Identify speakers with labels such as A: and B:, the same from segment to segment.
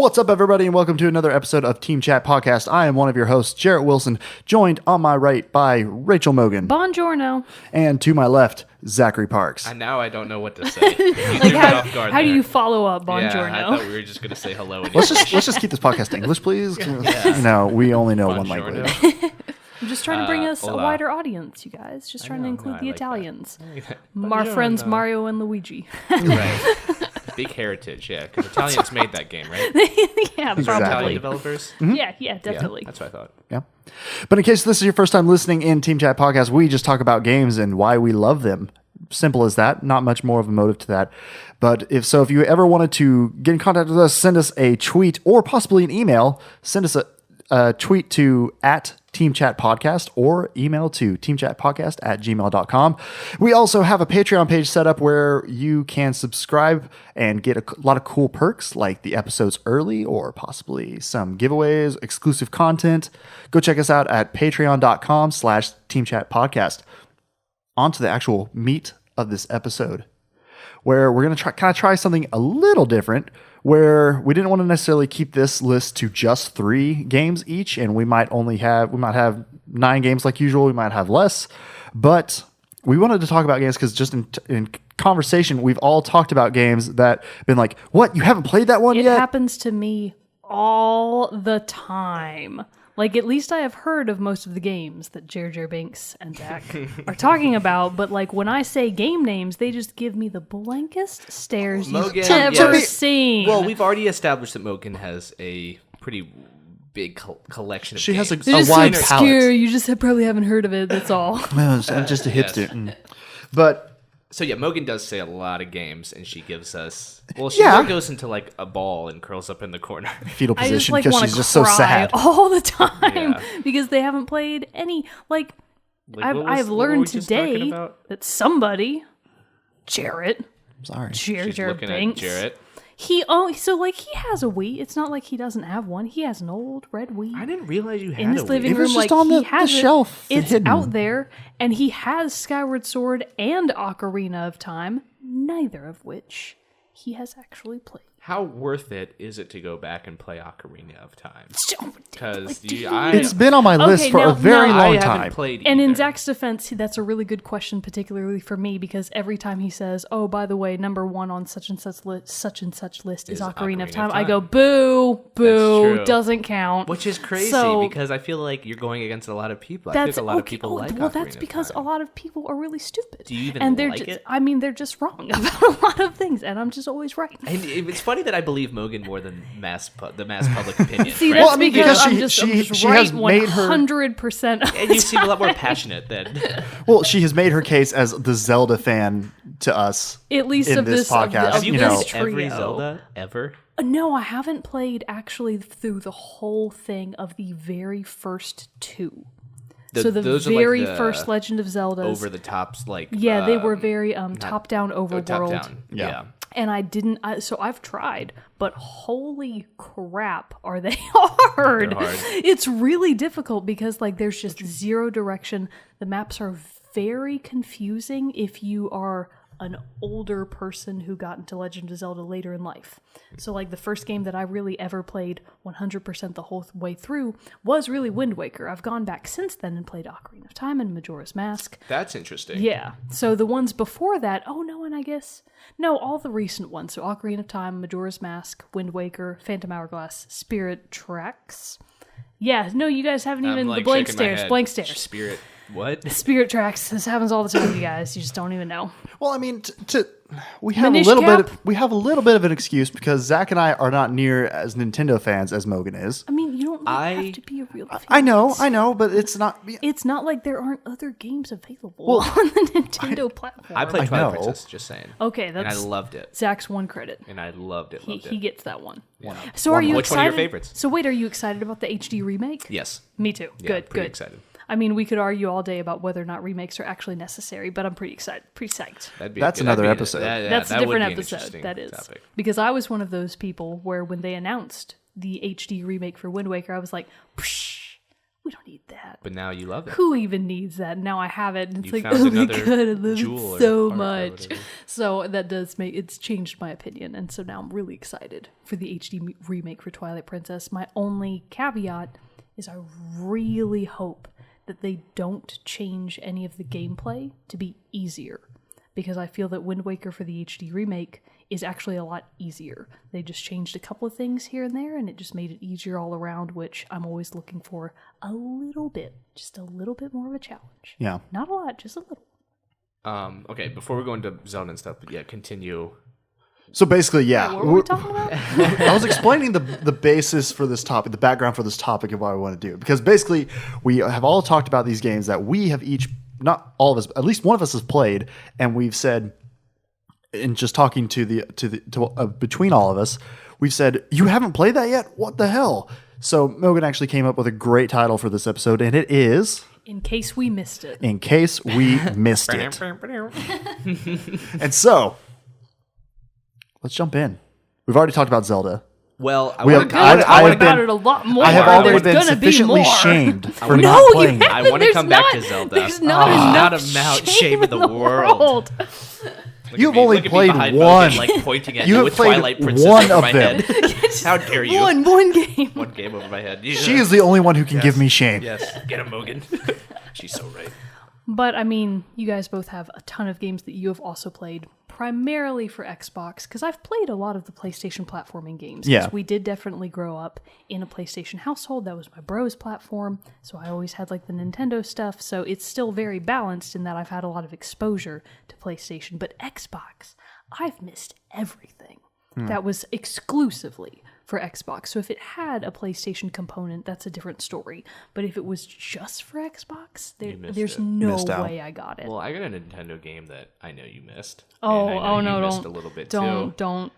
A: What's up, everybody, and welcome to another episode of Team Chat Podcast. I am one of your hosts, Jerrett Wilson, joined on my right by Rachel Mogan.
B: Buongiorno.
A: And to my left, Zachary Parks.
C: And now I don't know what to say.
B: How do you follow up Buongiorno?
C: Yeah, I thought we were just going to say hello.
A: Let's just keep this podcast English, please.
C: Yeah.
A: No, we only know one
C: Buongiorno.
A: language.
B: I'm just trying to bring us
C: hola.
B: a wider audience, you guys. Just trying to include the
C: like
B: Italians.
C: that.
B: Our friends Mario and Luigi.
C: Right. Big heritage, yeah. Because Italians made that game, right?
B: Yeah,
A: These are
B: probably.
C: Italian developers?
B: Yeah, definitely.
C: Yeah, that's what I thought.
A: Yeah. But in case this is your first time listening in Team Chat Podcast, we just talk about games and why we love them. Simple as that. Not much more of a motive to that. But if you ever wanted to get in contact with us, send us a tweet or possibly an email. Send us a tweet to @TeamChatPodcast or email to teamchatpodcast@gmail.com. We also have a Patreon page set up where you can subscribe and get a lot of cool perks like the episodes early or possibly some giveaways, exclusive content. Go check us out at patreon.com/teamchatpodcast. On to the actual meat of this episode, where we're going to try something a little different, where we didn't want to necessarily keep this list to just 3 games each, and we might have 9 games like usual, we might have less, but we wanted to talk about games because just in conversation, we've all talked about games that been like, what, you haven't played that one
B: It
A: yet?
B: happens to me all the time. Like, at least I have heard of most of the games that Jerrett Banks and Zach are talking about, but like when I say game names, they just give me the blankest stares
C: Mogan,
B: you've ever
C: yes.
B: seen.
C: Well, we've already established that Mogan has a pretty big collection of
A: She
C: games.
A: has
B: They're
A: a
B: just
A: wide
B: so
A: palette.
B: obscure, you just probably haven't heard of it, that's all.
A: Well, I'm just a hipster. But
C: So yeah, Mogan does say a lot of games, and she gives us... Well, she
A: Yeah.
C: goes into like a ball and curls up in the corner.
A: fetal
B: I just
A: position
B: like
A: because
B: want
A: she's
B: to
A: just so
B: cry
A: sad.
B: all the time
C: Yeah.
B: because they haven't played any. Like,
C: Like,
B: I've
C: what were
B: learned
C: we just talking
B: today
C: about?
B: that somebody, Jerrett,
A: I'm sorry.
C: She's
B: Jerrett
C: looking
B: Banks,
C: at Jerrett.
B: he has a Wii. It's not like he doesn't have one. He has an old red Wii
C: I didn't realize you had
B: in his
C: a
B: living
A: It was
B: room.
A: just
B: Like
A: on
B: he
A: the
B: has it.
A: shelf,
B: It's
A: hidden.
B: out there, and he has Skyward Sword and Ocarina of Time, neither of which he has actually played.
C: How worth it is it to go back and play Ocarina of Time? Because
B: Like,
A: It's been on my list
B: Okay,
A: for
B: now-
A: a very
B: now-
A: long
C: I
A: time.
C: haven't played
B: And in
C: either.
B: Zach's defense, that's a really good question, particularly for me, because every time he says, "Oh, by the way, number 1 on such and such list is Ocarina of Time," I go, "Boo, boo,
C: true.
B: doesn't count."
C: Which is crazy
B: So-
C: because I feel like you're going against a lot of people. I think a lot of people like
B: well,
C: Ocarina
B: that's
C: of
B: because
C: Time.
B: a lot of people are really stupid.
C: Do you even
B: and they're
C: like
B: just,
C: it?
B: I mean, they're just wrong about a lot of things, and I'm just always right.
C: And it's funny that I believe Mogan more than the mass public opinion.
B: See,
C: right?
B: that's
A: Well, I mean,
B: because
A: because
B: I'm
A: she
B: just
A: has
B: right
A: made her-
B: 100%.
C: And you seem a lot more passionate than...
A: Well, she has made her case as the Zelda fan to us.
B: At least
A: in
B: of
A: this
B: this of
A: podcast,
B: of
C: Have you
A: you
B: this
A: know.
C: played every
B: trio.
C: Zelda ever?
B: No, I haven't played actually through the whole thing of the very first 2. So the
C: those are like
B: very
C: the
B: first Legend of Zelda.
C: Over the tops, like...
B: Yeah, they were very top-down overworld.
C: Top-down.
A: Yeah.
B: And I didn't... so I've tried, but holy crap, are they hard.
C: They're hard.
B: It's really difficult because like there's just zero direction. The maps are very confusing if you are an older person who got into Legend of Zelda later in life. So like the first game that I really ever played 100% the whole way through was really Wind Waker. I've gone back since then and played Ocarina of Time and Majora's Mask.
C: That's interesting.
B: Yeah. So the ones before that, all the recent ones. So Ocarina of Time, Majora's Mask, Wind Waker, Phantom Hourglass, Spirit Tracks. Yeah, no, you guys haven't even,
C: I'm, like,
B: the blank
C: shaking my
B: stares,
C: head.
B: blank stares.
C: Spirit... What?
B: Spirit Tracks, this happens all the time, you guys. You just don't even know.
A: Well, I mean, we have
B: Minish
A: a
B: cap?
A: little bit of an excuse because Zach and I are not near as Nintendo fans as Mogan is.
B: I mean, you don't have to be a real fan.
A: I know, but it's not.
B: It's not like there aren't other games available
A: Well,
B: on the Nintendo platform.
C: I played
A: I
C: Twilight
A: know.
C: Princess, just saying.
B: Okay,
C: And I
B: that's
C: loved it.
B: Zach's one credit.
C: And I loved it,
B: He gets that one.
C: Yeah.
B: So are you
C: Which
B: excited?
C: one of your favorites?
B: So wait, are you excited about the HD remake?
C: Yes.
B: Me too.
C: Yeah,
B: Good,
C: pretty
B: good.
C: excited.
B: I mean, we could argue all day about whether or not remakes are actually necessary, but I'm pretty excited, pretty psyched.
A: That's another episode.
B: That's a
C: that would
B: different
C: be an
B: episode.
C: interesting
B: That is.
C: topic.
B: Because I was one of those people where when they announced the HD remake for Wind Waker, I was like, psh, We don't need that.
C: But now you love it.
B: Who even needs that? Now I have it, and it's
C: You
B: like,
C: found
B: oh my
C: another
B: god, I love
C: jewel
B: it so
C: or art or
B: much.
C: whatever.
B: So that does it's changed my opinion, and so now I'm really excited for the HD remake for Twilight Princess. My only caveat is I really hope that they don't change any of the gameplay to be easier, because I feel that Wind Waker for the HD remake is actually a lot easier. They just changed a couple of things here and there, and it just made it easier all around, which I'm always looking for a little bit, just a little bit more of a challenge.
A: Yeah.
B: Not a lot, just a little.
C: Okay, before we go into Zelda and stuff, but yeah, continue.
A: So basically, yeah.
B: What were we talking about?
A: I was explaining the basis for this topic, the background for this topic of why we want to do it. Because basically, we have all talked about these games that we have each, not all of us, at least one of us has played, and we've said, in just talking between all of us, we've said, you haven't played that yet? What the hell? So Mogan actually came up with a great title for this episode, and it is...
B: In Case We Missed It.
A: In Case We Missed It. And so, let's jump in. We've already talked about Zelda.
C: Well, I
A: We
C: want
A: have-
C: to
A: I have
B: about
A: been-
B: it a lot more.
A: I have already
B: There's
A: been
B: gonna be
A: sufficiently
B: more.
A: shamed for
C: No,
A: not
B: you
A: playing it.
C: I want to
B: There's
C: come back
B: not-
C: to Zelda.
B: There's not
C: There's
B: enough
C: not amount shame in the world.
A: You have only played one.
C: Like pointing at
A: You
C: you
A: have
C: with
A: played
C: Twilight Princess
A: one
C: over
A: of
C: my
A: them.
C: head. How dare you?
B: One game.
C: One game over my head. Yeah.
A: She is the only one who can give me shame.
C: Yes, get him, Mogan. She's so right.
B: But I mean, you guys both have a ton of games that you have also played, primarily for Xbox, because I've played a lot of the PlayStation platforming games. 'Cause
A: Yeah.
B: we did definitely grow up in a PlayStation household. That was my bro's platform, so I always had like the Nintendo stuff. So it's still very balanced in that I've had a lot of exposure to PlayStation. But Xbox, I've missed everything. That was exclusively for Xbox. So if it had a PlayStation component, that's a different story. But if it was just for Xbox, there's
C: it.
B: no
A: Missed out.
B: way I got it.
C: Well, I got a Nintendo game that I know you missed.
B: Oh,
C: and I know
B: no,
C: you missed
B: don't.
C: a little bit
B: don't,
C: too.
B: don't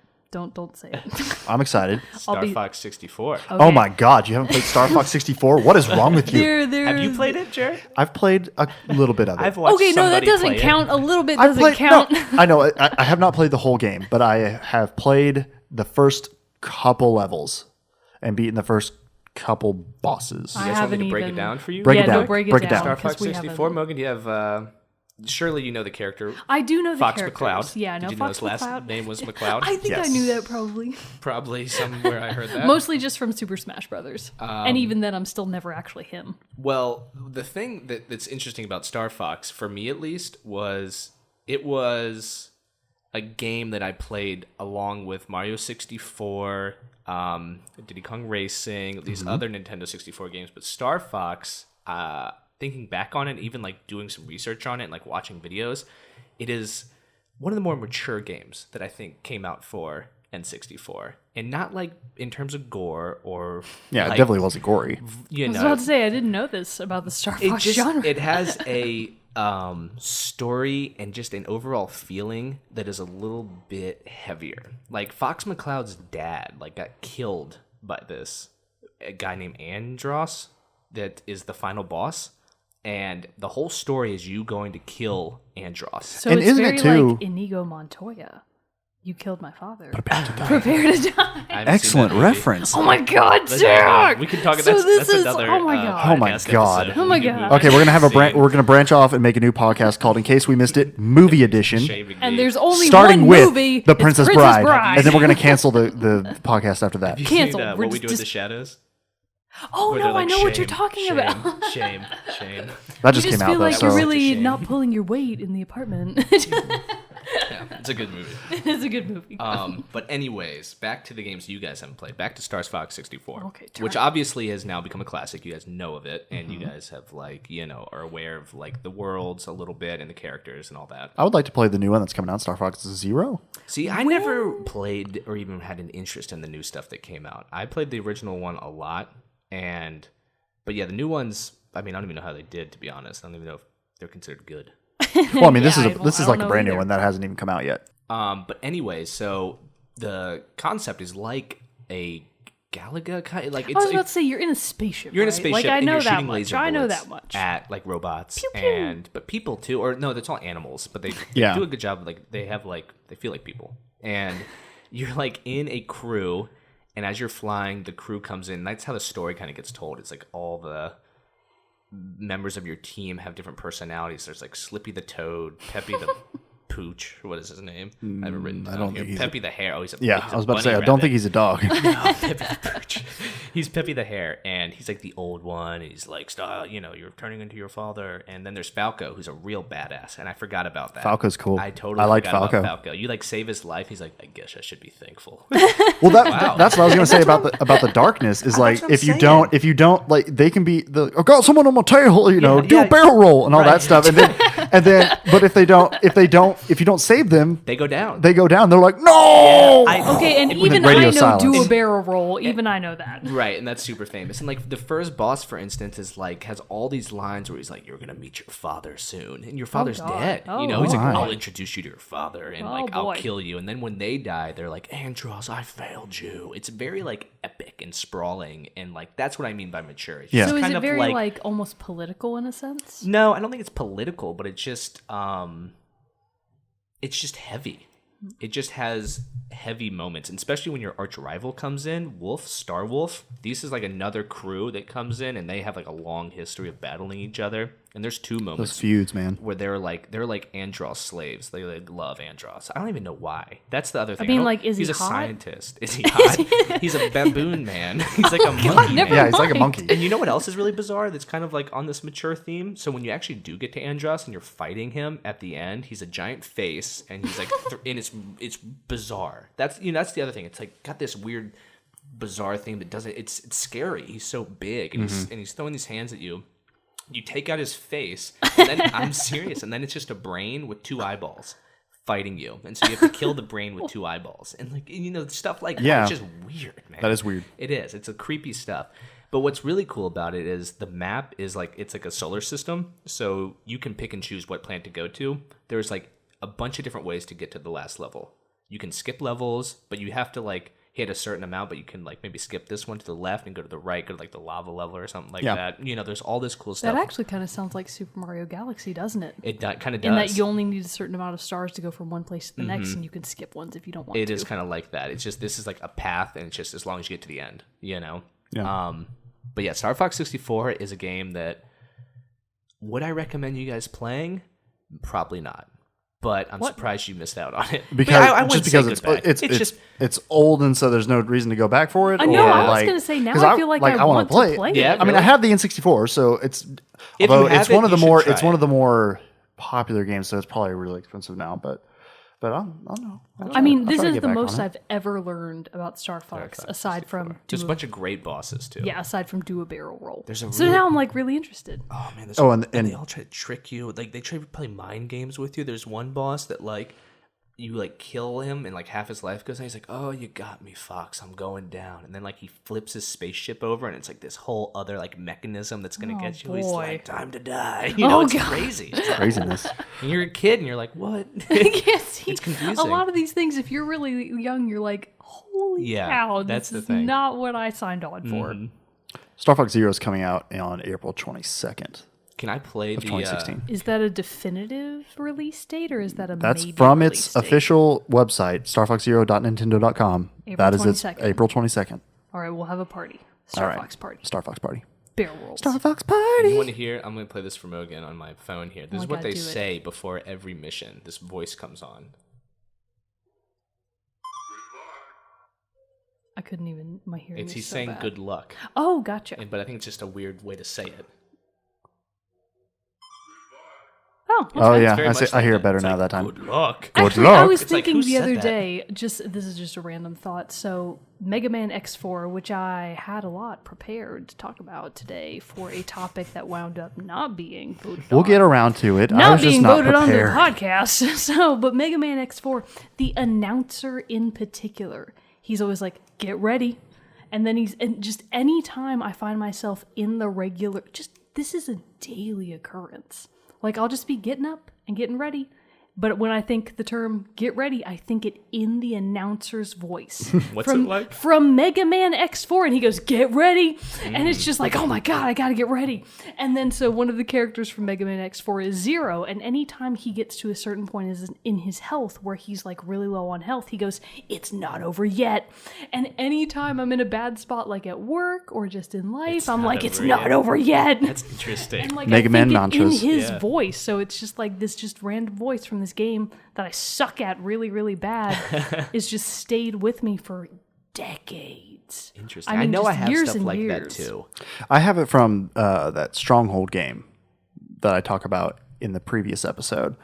B: say it.
A: I'm excited.
C: Star
B: be-
C: Fox 64.
A: Oh my god, you haven't played Star Fox 64? What is wrong with you?
C: Have you played it, Jared?
A: I've played a little bit of it.
C: I've watched
B: Okay, no, that
C: somebody
B: doesn't
C: play
B: count. A little bit
A: I've
B: doesn't
A: played,
B: count.
A: No, I know. I have not played the whole game, but I have played the first couple levels and beaten the first couple bosses.
C: You
B: I
C: guys want me
B: haven't
C: to break it
B: even-
C: down for you?
A: Break
B: yeah,
A: it down.
B: no, break it
A: Break it
B: down.
A: down.
C: Star Fox
B: 'cause we
C: 64,
B: haven't.
C: Mogan, you have... surely you know the character.
B: I do know the
C: Fox
B: characters.
C: McCloud.
B: Yeah, I know
C: Did you know
B: Fox
C: his last
B: McCloud.
C: name was McCloud?
B: I think I
A: Yes.
B: knew that probably.
C: Probably somewhere I heard that.
B: Mostly just from Super Smash Brothers. And even then, I'm still never actually him.
C: Well, the thing that's interesting about Star Fox, for me at least, was it was a game that I played along with Mario 64, Diddy Kong Racing, these other Nintendo 64 games. But Star Fox, thinking back on it, even like doing some research on it and like watching videos, it is one of the more mature games that I think came out for N64. And not like in terms of gore or...
A: Yeah,
C: like,
A: it definitely wasn't gory.
C: you
B: I was
C: know,
B: about to say, I didn't know this about the Star Fox genre.
C: it has a story and just an overall feeling that is a little bit heavier. Like Fox McCloud's dad got killed by a guy named Andros that is the final boss, and the whole story is you going to kill Andros.
B: So
A: And
B: it's
A: isn't
B: very
A: it too-
B: like Inigo Montoya. You killed my father. Prepare to die.
C: I haven't seen
A: Excellent
C: that movie.
A: reference.
B: Oh my God,
C: Let's-
B: Jack!
C: We can talk.
B: So
C: That's,
B: this
C: that's
B: is-
C: another.
B: oh my God.
A: Oh my
C: podcast
A: God.
C: episode.
B: Oh my
C: We can
B: God.
C: move
A: Okay, we're gonna have
C: See,
A: we're gonna branch off and make a new podcast called "In Case We Missed It" Movie Edition,
C: shaming
B: And
C: me.
B: there's only
A: starting
B: one
A: with
B: movie.
A: The
B: it's
A: Princess Bride, and then we're gonna cancel the podcast after that.
C: Have you seen,
B: Cancel. We're
C: what we do in
B: just-
C: the shadows.
B: Oh
C: Where
B: no,
C: they're like,
B: I know what you're
C: shame,
B: talking
C: shame,
B: about.
C: Shame, shame.
A: That
B: You
A: just
B: just
A: came out
B: feel
A: though.
B: like
A: So
B: you're
C: Such a
B: really
C: shame.
B: not pulling your weight in the apartment.
C: Yeah, it's a good movie.
B: It's a good movie.
C: But anyways, back to the games you guys haven't played. Back to Star Fox 64,
B: Okay,
C: which
B: turn.
C: obviously has now become a classic. You guys know of it, and
A: Mm-hmm.
C: you guys have are aware of the worlds a little bit and the characters and all that.
A: I would like to play the new one that's coming out, Star Fox Zero.
C: See, I never played or even had an interest in the new stuff that came out. I played the original one a lot, but yeah, the new ones. I mean, I don't even know how they did, to be honest. I don't even know if they're considered good.
A: Well, I mean, this
B: Yeah,
A: is
B: I
A: like
B: don't
A: a
B: know
A: brand new
B: either.
A: one that hasn't even come out yet.
C: But anyway, so the concept is like a Galaga kind. Like
B: I was
C: it's
B: about to say you're in a spaceship.
C: you're in a
B: right?
C: spaceship
B: Like I
C: and
B: know
C: you're
B: that
C: shooting
B: much.
C: laser
B: I know
C: bullets
B: that much.
C: at robots
B: pew.
C: but people too. Or no, that's all animals. But they
A: Yeah.
C: do a good job. They have they feel like people, and you're in a crew. And as you're flying, the crew comes in. That's how the story kind of gets told. It's all the members of your team have different personalities. There's like Slippy the Toad, Peppy the Pooch. What is his name? I haven't written down
A: I don't
C: here.
A: think
C: Peppy the Hare. Oh, he's a
A: Yeah,
C: he's
A: I was about to say,
C: bunny
A: I don't
C: rabbit.
A: think he's a dog.
C: No, Peppy the Pooch. He's Peppy the Hare, and he's like the old one. And he's like, you're turning into your father. And then there's Falco, who's a real badass, and I forgot about that.
A: Falco's cool.
C: I totally
A: like
C: forgot
A: Falco.
C: about Falco. You like save his life. He's like, I guess I should be thankful.
A: Well, that's what I was gonna say about the darkness is like
C: what I'm
A: if you
C: saying.
A: don't like they can be I got someone on my tail, do
C: yeah.
A: a barrel roll and all
C: Right.
A: that stuff, and then but if you don't save them,
C: They go down.
A: they go down. They're like, no.
B: Okay, and
A: With
B: even
A: radio
B: I know
A: silence.
B: do a barrel roll. Even I know that.
C: Right, and that's super famous. And like the first boss, for instance, is like has all these lines where he's like, "You're gonna meet your father soon," and your father's
B: God.
C: dead.
B: Oh,
C: he's like,
A: my.
C: "I'll introduce you to your father, and like I'll
B: boy.
C: kill you." And then when they die, they're like, "Andros, I failed you." It's very like epic and sprawling, and like that's what I mean by mature. It's
A: Yeah.
C: just
B: So is
C: kind
B: it
C: of
B: very like almost political in a sense?
C: No, I don't think it's political, but it's just heavy. It just has heavy moments, and especially when your arch rival comes in, Star Wolf. This is like another crew that comes in, and they have like a long history of battling each other. And there's two
A: Those
C: moments
A: feuds, man.
C: where they're like Andros slaves. They like, love Andros. I don't even know why. That's the other thing.
B: mean,
C: don't-
B: like, is he
C: he's a
B: hot?
C: scientist? Is he hot? He's a baboon man. He's like a monkey
B: never
C: man.
A: Yeah, he's like a
B: mind.
A: monkey.
C: And you know what else is really bizarre that's kind of like on this mature theme? So when you actually do get to Andros and you're fighting him at the end, he's a giant face and he's like and it's bizarre. That's the other thing. It's like got this weird bizarre thing that doesn't it's scary. He's so big and he's throwing these hands at you. You take out his face and then I'm serious, and then it's just a brain with two eyeballs fighting you. And so you have to kill the brain with two eyeballs. And like stuff like
A: Yeah.
C: that. It's just weird, man.
A: That is weird.
C: It is. It's a creepy stuff. But what's really cool about it is the map is like it's like a solar system, so you can pick and choose what planet to go to. There's like a bunch of different ways to get to the last level. You can skip levels, but you have to like hit a certain amount, but you can like maybe skip this one to the left and go to the right, go to like the lava level or something like that. There's all this cool stuff.
B: That actually kind of sounds like Super Mario Galaxy, doesn't it?
C: It kind of does.
B: In that you only need a certain amount of stars to go from one place to the next, and you can skip ones if you don't want to.
C: It is kind of like that. It's just this is like a path, and it's just as long as you get to the end,
A: Yeah.
C: But yeah, Star Fox 64 is a game that would I recommend you guys playing? Probably not. But I'm surprised you missed out on it.
A: Because
C: I wouldn't
A: just
C: say
A: because
C: goodbye.
A: it's old, and so there's no reason to go back for it.
B: I know.
A: or,
B: I was
A: like-
B: gonna say now
A: 'cause
B: I feel like I
A: wanna
B: want to play it.
C: Yeah,
A: I mean, I have the N64, so it's
C: If
A: although
C: you have
A: it's one
C: it,
A: of the
C: you should
A: more
C: try
A: it's one
C: it.
A: of the more popular games, so it's probably really expensive now. But I don't know.
B: I mean, this
A: try to
B: is
A: get
B: the
A: back on
B: most
A: it.
B: I've ever learned about Star Fox, aside from
C: There's a
B: do
C: bunch of great bosses too.
B: aside from do a barrel roll.
C: There's a
B: So
C: really-
B: now I'm like really interested.
C: Oh man.
A: and
C: they all try to trick you. Like they try to play mind games with you. There's one boss that like you like kill him and like half his life goes and he's like, "Oh, you got me, Fox. I'm going down." And then like he flips his spaceship over and it's like this whole other like mechanism that's gonna get you. He's
B: boy.
C: like, "Time to die."
B: Oh,
C: It's
B: God.
C: crazy. It's
A: Craziness.
C: and you're a kid and you're like, "What?"
B: Yes,
C: It's confusing.
B: A lot of these things, if you're really young, you're like, "Holy
C: Yeah,
B: cow,
C: that's
B: this
C: the
B: is
C: thing.
B: not what I signed on for."
A: Star Fox Zero is coming out on April 22nd
C: Can I play
A: of
C: the
A: 2016.
B: Is that a definitive release date, or is that a
A: That's
B: maybe
A: from
B: release
A: its
B: date?
A: official website, starfoxzero.nintendo.com.
B: April
A: That is its
B: 22nd.
A: April 22nd.
B: All right, we'll have a party.
A: All
B: Star
A: right.
B: Fox party.
A: Star Fox Party.
B: Barrel rolls.
A: Star Fox
C: You
A: Party.
C: want to hear? I'm going to play this for Mogan on my phone here. This
B: Oh
C: is
B: my
C: what
B: God,
C: they
B: do it.
C: say before every mission. This voice comes on.
B: I couldn't even. My hearing is
C: He's
B: so
C: saying
B: bad.
C: good luck,
B: Oh, gotcha.
C: but I think it's just a weird way to say it.
B: Oh, okay.
A: Oh yeah,
C: Very much
A: I hear
C: like
A: it better
C: It's
A: now
C: like,
A: that time.
C: Good luck.
B: Actually,
A: luck.
B: I was
C: It's like,
B: thinking
C: who
B: the
C: said
B: other
C: that?
B: day. This is just a random thought. So Mega Man X4, which I had a lot prepared to talk about today for a topic that wound up not being voted
A: We'll
B: on.
A: get around to it. I
B: Not
A: was just
B: being
A: not
B: voted on the
A: prepared.
B: podcast. So, but Mega Man X4, the announcer in particular, he's always like, "Get ready," and then and just any time I find myself in the regular, just this is a daily occurrence. Like I'll just be getting up and getting ready. But when I think the term "get ready," I think it in the announcer's voice.
C: What's it like?
B: From Mega Man X4, and he goes, "Get ready," and it's just like, oh my god, I gotta get ready. And then so one of the characters from Mega Man X4 is Zero, and anytime he gets to a certain point in his health where he's like really low on health, he goes, "It's not over yet." And anytime I'm in a bad spot, like at work or just in life, I'm like, "It's not over yet."
C: That's interesting.
B: And like
A: Mega
B: I
A: Man
B: think it
A: mantras.
B: in his voice, so it's just like this just random voice from this game that I suck at really, really bad is just stayed with me for decades.
C: Interesting. I know I have stuff like that too.
A: I have it from that Stronghold game that I talk about in the previous episode.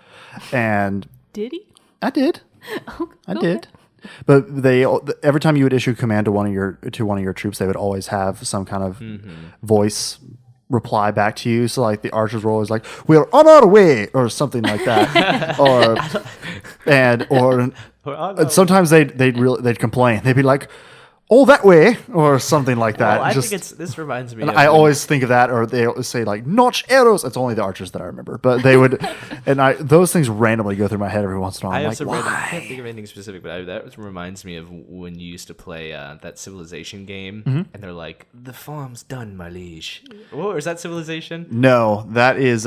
A: And
B: Did he?
A: I did.
B: Oh,
A: I
B: go
A: did.
B: ahead.
A: But every time you would issue command to one of your troops, they would always have some kind of voice reply back to you. So like the archers were always like, "We're on our way," or something like that. And sometimes they'd complain. They'd be like, "Oh, that way," or something like that.
C: Well, I think this reminds me.
A: And
C: of
A: I always think of that, or they always say like "notch arrows." It's only the archers that I remember, but they would, those things randomly go through my head every once in a while. I'm like,
C: I can't think of anything specific, but that reminds me of when you used to play that Civilization game, and they're like, "The farm's done, my liege." Or is that Civilization?
A: No, that is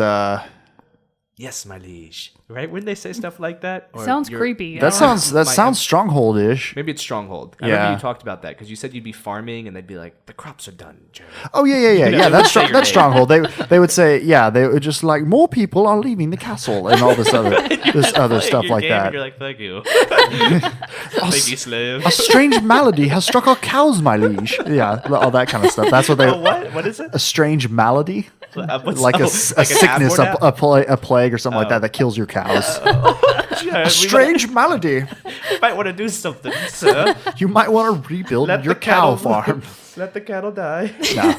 C: Yes, my liege. Right? Wouldn't they say stuff like that? Or
B: Sounds creepy.
A: that sounds Stronghold-ish.
C: Maybe it's Stronghold. I
A: Yeah.
C: remember you talked about that because you said you'd be farming and they'd be like, "The crops are done, Jerrett."
A: Oh yeah. That's Stronghold. They would say they would just like more people are leaving the castle and all this other stuff
C: Your
A: like
C: game,
A: that.
C: And you're like, "Fuck you, thank you, slave."
A: A strange malady has struck our cows, my liege. Yeah, all that kind of stuff. That's what they.
C: What is it?
A: A strange malady,
C: What's-
A: like a
C: an
A: sickness,
C: app
A: a plague or something like that kills your cows. A strange malady.
C: You might want to do something, sir.
A: You might want to rebuild your cow farm.
C: Let the cattle die.
A: Nah.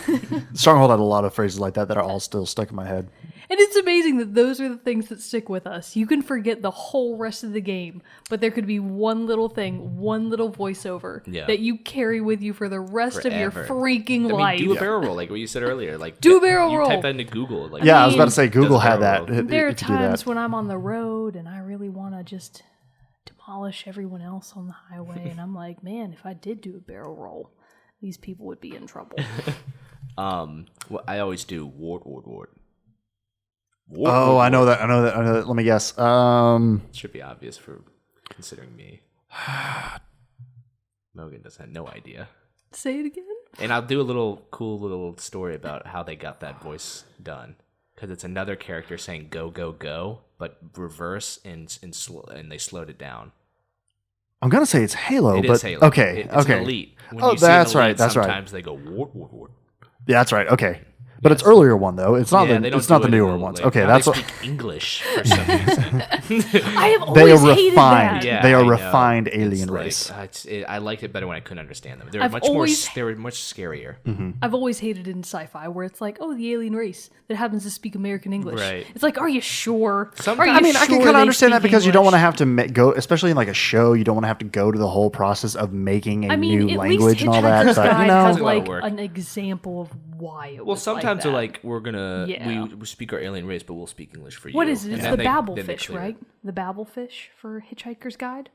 A: Stronghold had a lot of phrases like that are all still stuck in my head.
B: And it's amazing that those are the things that stick with us. You can forget the whole rest of the game, but there could be one little thing, one little voiceover that you carry with you for the rest of your freaking life.
C: Do a barrel roll, like what you said earlier. Like
B: Do a barrel roll.
C: You type that into Google. Like,
A: Yeah, I was about to say Google had
C: barrel
A: that.
C: roll.
B: There are
A: If you do that.
B: times when I'm on the road and I really want to just demolish everyone else on the highway, and I'm like, man, if I did do a barrel roll, these people would be in trouble.
C: Well, I always do wart.
A: Oh, I know that. Let me guess.
C: Should be obvious for considering me. Mogan doesn't have no idea.
B: Say it again?
C: And I'll do a cool little story about how they got that voice done. Because it's another character saying "go, go, go," but reverse and they slowed it down.
A: I'm gonna say it's Halo,
C: It
A: but
C: is Halo.
A: okay,
C: It's
A: okay.
C: an elite. When
A: Oh,
C: you see an
A: that's
C: elite,
A: right. That's right.
C: Sometimes they go wart.
A: Yeah, that's right. Okay, but it's earlier one though. It's not
C: Yeah, they don't
A: it's not
C: do
A: the
C: it
A: newer
C: in,
A: ones.
C: like,
A: Okay,
C: now
A: that's
C: they
A: what.
C: speak English for some reason.
B: I have
A: They
B: always
A: are
B: hated
A: refined.
B: that.
C: Yeah,
A: They are
C: I know.
A: refined
C: It's
A: alien
C: like,
A: race.
C: I liked it better when I couldn't understand them. They were
B: I've
C: much more.
B: always-
C: They were much scarier.
B: I've always hated it in sci-fi where it's like, oh, the alien race that happens to speak American English.
C: Right.
B: It's like, are you sure?
C: Sometimes-
B: Are you
A: I mean, I can
B: sure
A: kind of
B: they
A: understand that
B: speak
A: because you don't want to
B: English?
A: have to go, especially in like a show. You don't want to have to go to the whole process of making a
B: I mean,
A: new
B: at
A: language
B: least
A: and all that.
B: Hitchhiker's
A: But
B: Guide
A: you know,
B: has
C: a lot of
B: like
C: work.
B: an example of why it
C: Well,
B: was
C: sometimes
B: like
C: they're
B: that.
C: like, we're gonna
B: Yeah.
C: we speak our alien race, but we'll speak English for you.
B: What is it?
C: And
B: It's
C: then
B: the
C: they
B: Babelfish,
C: clear it.
B: right? The Babelfish for Hitchhiker's Guide?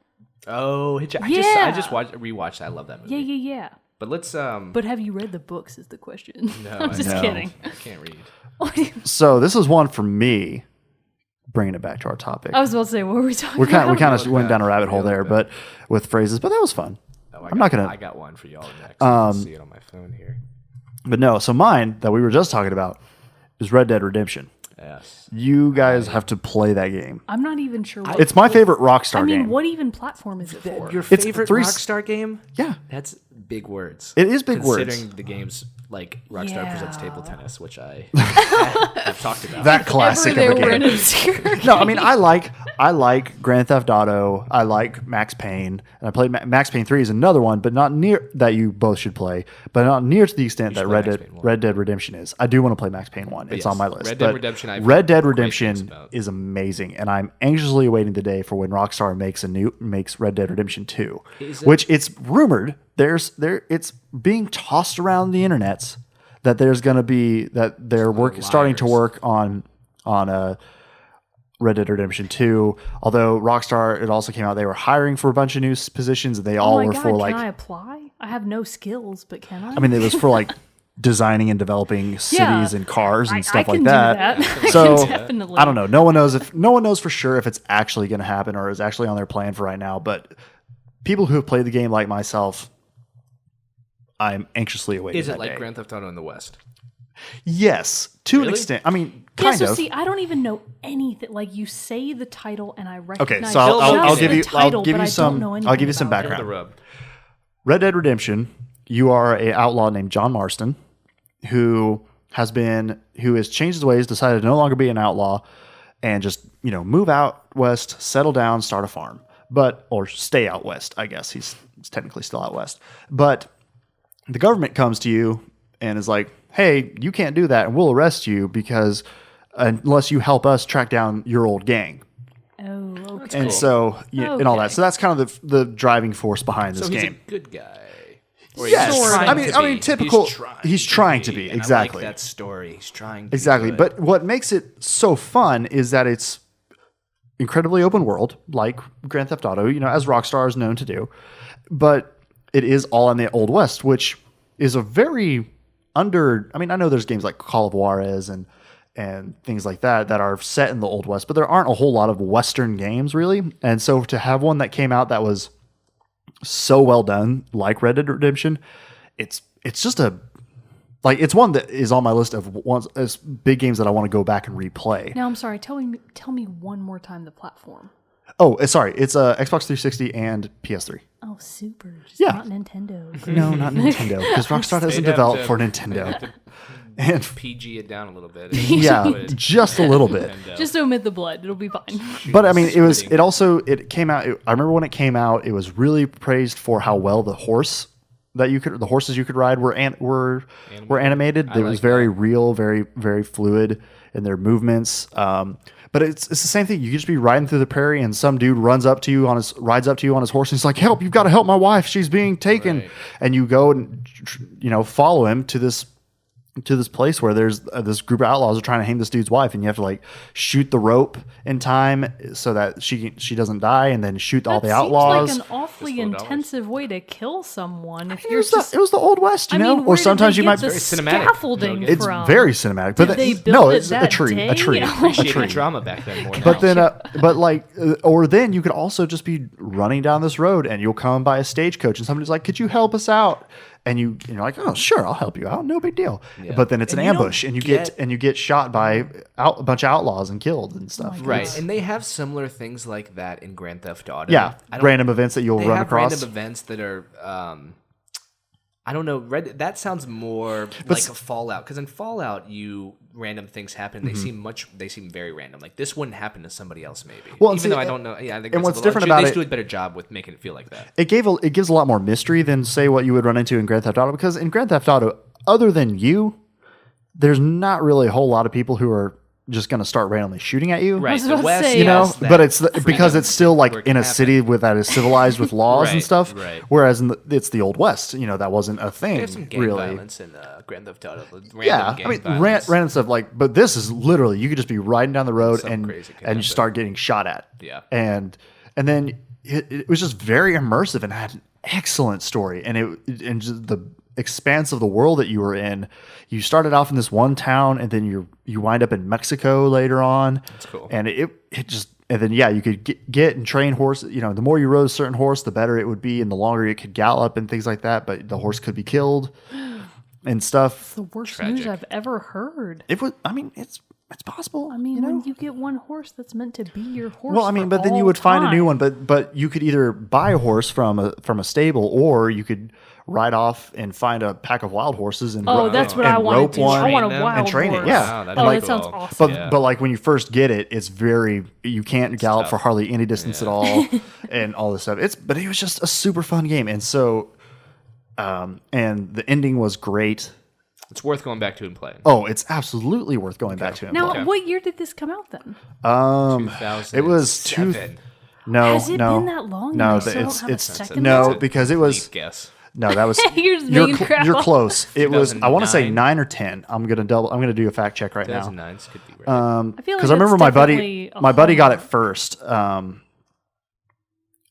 C: Oh, I
B: Yeah.
C: just rewatched. I love that movie.
B: Yeah.
C: But let's
B: But have you read the books is the question.
C: No,
B: I'm just
A: No.
B: kidding.
C: I can't read.
A: so this is one for me. Bringing it back to our topic,
B: I was about to say, what were we talking
A: we kind
B: about?
A: of went down a rabbit hole there, but with phrases. But that was fun. I'm not gonna.
C: I got one for y'all next. I can see it on my phone here.
A: But no, so mine that we were just talking about is Red Dead Redemption.
C: Yes.
A: You guys have to play that game.
B: I'm not even sure what
A: It's my favorite Rockstar
B: I mean,
A: game.
B: what even platform is it for?
C: Your
A: It's
C: favorite
A: three-
C: Rockstar game?
A: Yeah,
C: That's big words.
A: it is big words.
C: Considering the game's like Rockstar presents
B: Yeah.
C: table tennis, which I've talked about.
A: That classic
B: Ever
A: of a
B: there were an
A: game.
B: obscure
A: No, I mean I like Grand Theft Auto. I like Max Payne, and I played Max Payne 3 is another one, but not near that you both should play, but not near to the extent that
C: should play Max Payne 1.
A: Red Dead Redemption is. I do want to play Max Payne 1. It's
C: yes,
A: on my list.
C: Red Dead
A: but
C: Redemption, I've
A: Red Dead
C: heard great things
A: Redemption
C: about.
A: is amazing, and I'm anxiously awaiting the day for when Rockstar makes Red Dead Redemption 2, which it's rumored it's being tossed around the internets that there's going to be that they're starting to work on Red Dead Redemption 2. Although Rockstar, it also came out, they were hiring for a bunch of new positions. They all were for
B: can I apply? I have no skills, but can I?
A: I mean, it was for like designing and developing cities and cars and stuff like that.
B: So
A: definitely. I don't know. No one knows for sure if it's actually going to happen or is actually on their plan for right now. But people who have played the game like myself, I'm anxiously awaiting.
C: Is it like
A: day.
C: Grand Theft Auto in the West?
A: Yes, to an extent. I mean, kind of.
B: See, I don't even know anything. Like you say the title, and I recognize.
A: Okay, so I'll give you some
B: background.
A: background. Red Dead Redemption. You are an outlaw named John Marston, who has changed his ways, decided to no longer be an outlaw, and just move out west, settle down, start a farm, or stay out west. I guess he's technically still out west, but the government comes to you and is like, "Hey, you can't do that, and we'll arrest you because unless you help us track down your old gang."
B: Oh, okay.
A: And so and all that. So that's kind of the driving force behind this
C: game.
A: He's
C: a good guy.
A: Yes, I mean, typical. He's trying to be exactly.
C: I like that story. He's trying to
A: exactly.
C: Be
A: but what makes it so fun is that it's incredibly open world, like Grand Theft Auto, as Rockstar is known to do. But it is all in the Old West, which is a very I mean, I know there's games like Call of Juarez and things like that are set in the Old West, but there aren't a whole lot of Western games really. And so to have one that came out that was so well done, like Red Dead Redemption, it's just it's one that is on my list of big games that I want to go back and replay.
B: Now I'm sorry, tell me one more time the platform.
A: Oh, sorry, it's Xbox 360 and PS3.
B: Oh, super! Just
A: Yeah,
B: not Nintendo.
A: No, not Nintendo, because Rockstar doesn't develop for Nintendo.
C: And PG it down a little bit.
A: Yeah, just a little bit.
B: Just omit the blood; it'll be fine.
A: But I mean, it came out. I remember when it came out, it was really praised for how well the horses you could ride were animated. It was very real, very very fluid in their movements. But it's the same thing. You could just be riding through the prairie, and some dude rides up to you on his horse, and he's like, "Help! You've got to help my wife. She's being taken." Right. And you go and follow him to this place where there's this group of outlaws are trying to hang this dude's wife, and you have to shoot the rope in time so that she doesn't die, and then shoot all the outlaws.
B: Seems like an awfully intensive way to kill someone. If
A: it was the Old West, or sometimes you might
B: be scaffolding.
A: It's very cinematic, but it's a tree.
C: Appreciated drama back then more.
A: But then, or then you could also just be running down this road, and you'll come by a stagecoach, and somebody's like, "Could you help us out?" And you're like, "Oh, sure, I'll help you out. No big deal." Yeah. But then it's an ambush, and you get shot by a bunch of outlaws and killed and stuff.
C: Right, and they have similar things like that in Grand Theft Auto.
A: Yeah, random events that you'll run across.
C: Random events that are, I don't know. That sounds more like a Fallout, because in Fallout, random things happen. They seem very random. Like this wouldn't happen to somebody else, maybe. Well, even though I don't know. Yeah, I think. And what's different about it? They do a better job with making it feel like that.
A: It gives a lot more mystery than say what you would run into in Grand Theft Auto, because in Grand Theft Auto, other than you, there's not really a whole lot of people who are just going to start randomly shooting at you.
C: Right. The West,
A: but it's because it's still like in a city that is civilized with laws and stuff.
C: Right.
A: Whereas it's the Old West. That wasn't a thing.
C: There's some gang
A: really.
C: Violence in Grand Theft Auto.
A: Random stuff but this is literally you could just be riding down the road and you start getting shot at.
C: Yeah.
A: And then it was just very immersive and had an excellent story, and just the expanse of the world that you were in. You started off in this one town, and then you wind up in Mexico later on.
C: That's cool.
A: And you could get and train horses. The more you rode a certain horse, the better it would be, and the longer it could gallop and things like that. But the horse could be killed and stuff.
B: It's the worst news I've ever heard.
A: It was. I mean, it's possible.
B: I mean, when you get one horse that's meant to be your horse.
A: Well, I mean, but then you would find a new one. But you could either buy a horse from a stable, or you could ride off and find a pack of wild horses and
B: that's what I want to do. I want a wild
A: and train
B: horse.
A: it. Yeah,
B: that sounds awesome.
A: But like when you first get it, it's you can't gallop for hardly any distance at all, and all this stuff. But it was just a super fun game, and so, and the ending was great.
C: It's worth going back to and playing.
A: Oh, it's absolutely worth going back to and playing.
B: Now, what year did this come out then?
C: 2007.
A: It was
B: No, Has it been that long?
A: No,
B: because it was.
A: Guess. No, that was
B: You're just making crap
A: you're
B: up.
A: close. It was I want to say
C: 2009.
A: 9 or 10. I'm gonna do a fact check right now.
C: 2009 could be right.
B: I feel like
A: Because I remember
B: that's
A: my
B: definitely
A: buddy
B: a
A: got it
B: hallmark.
A: first,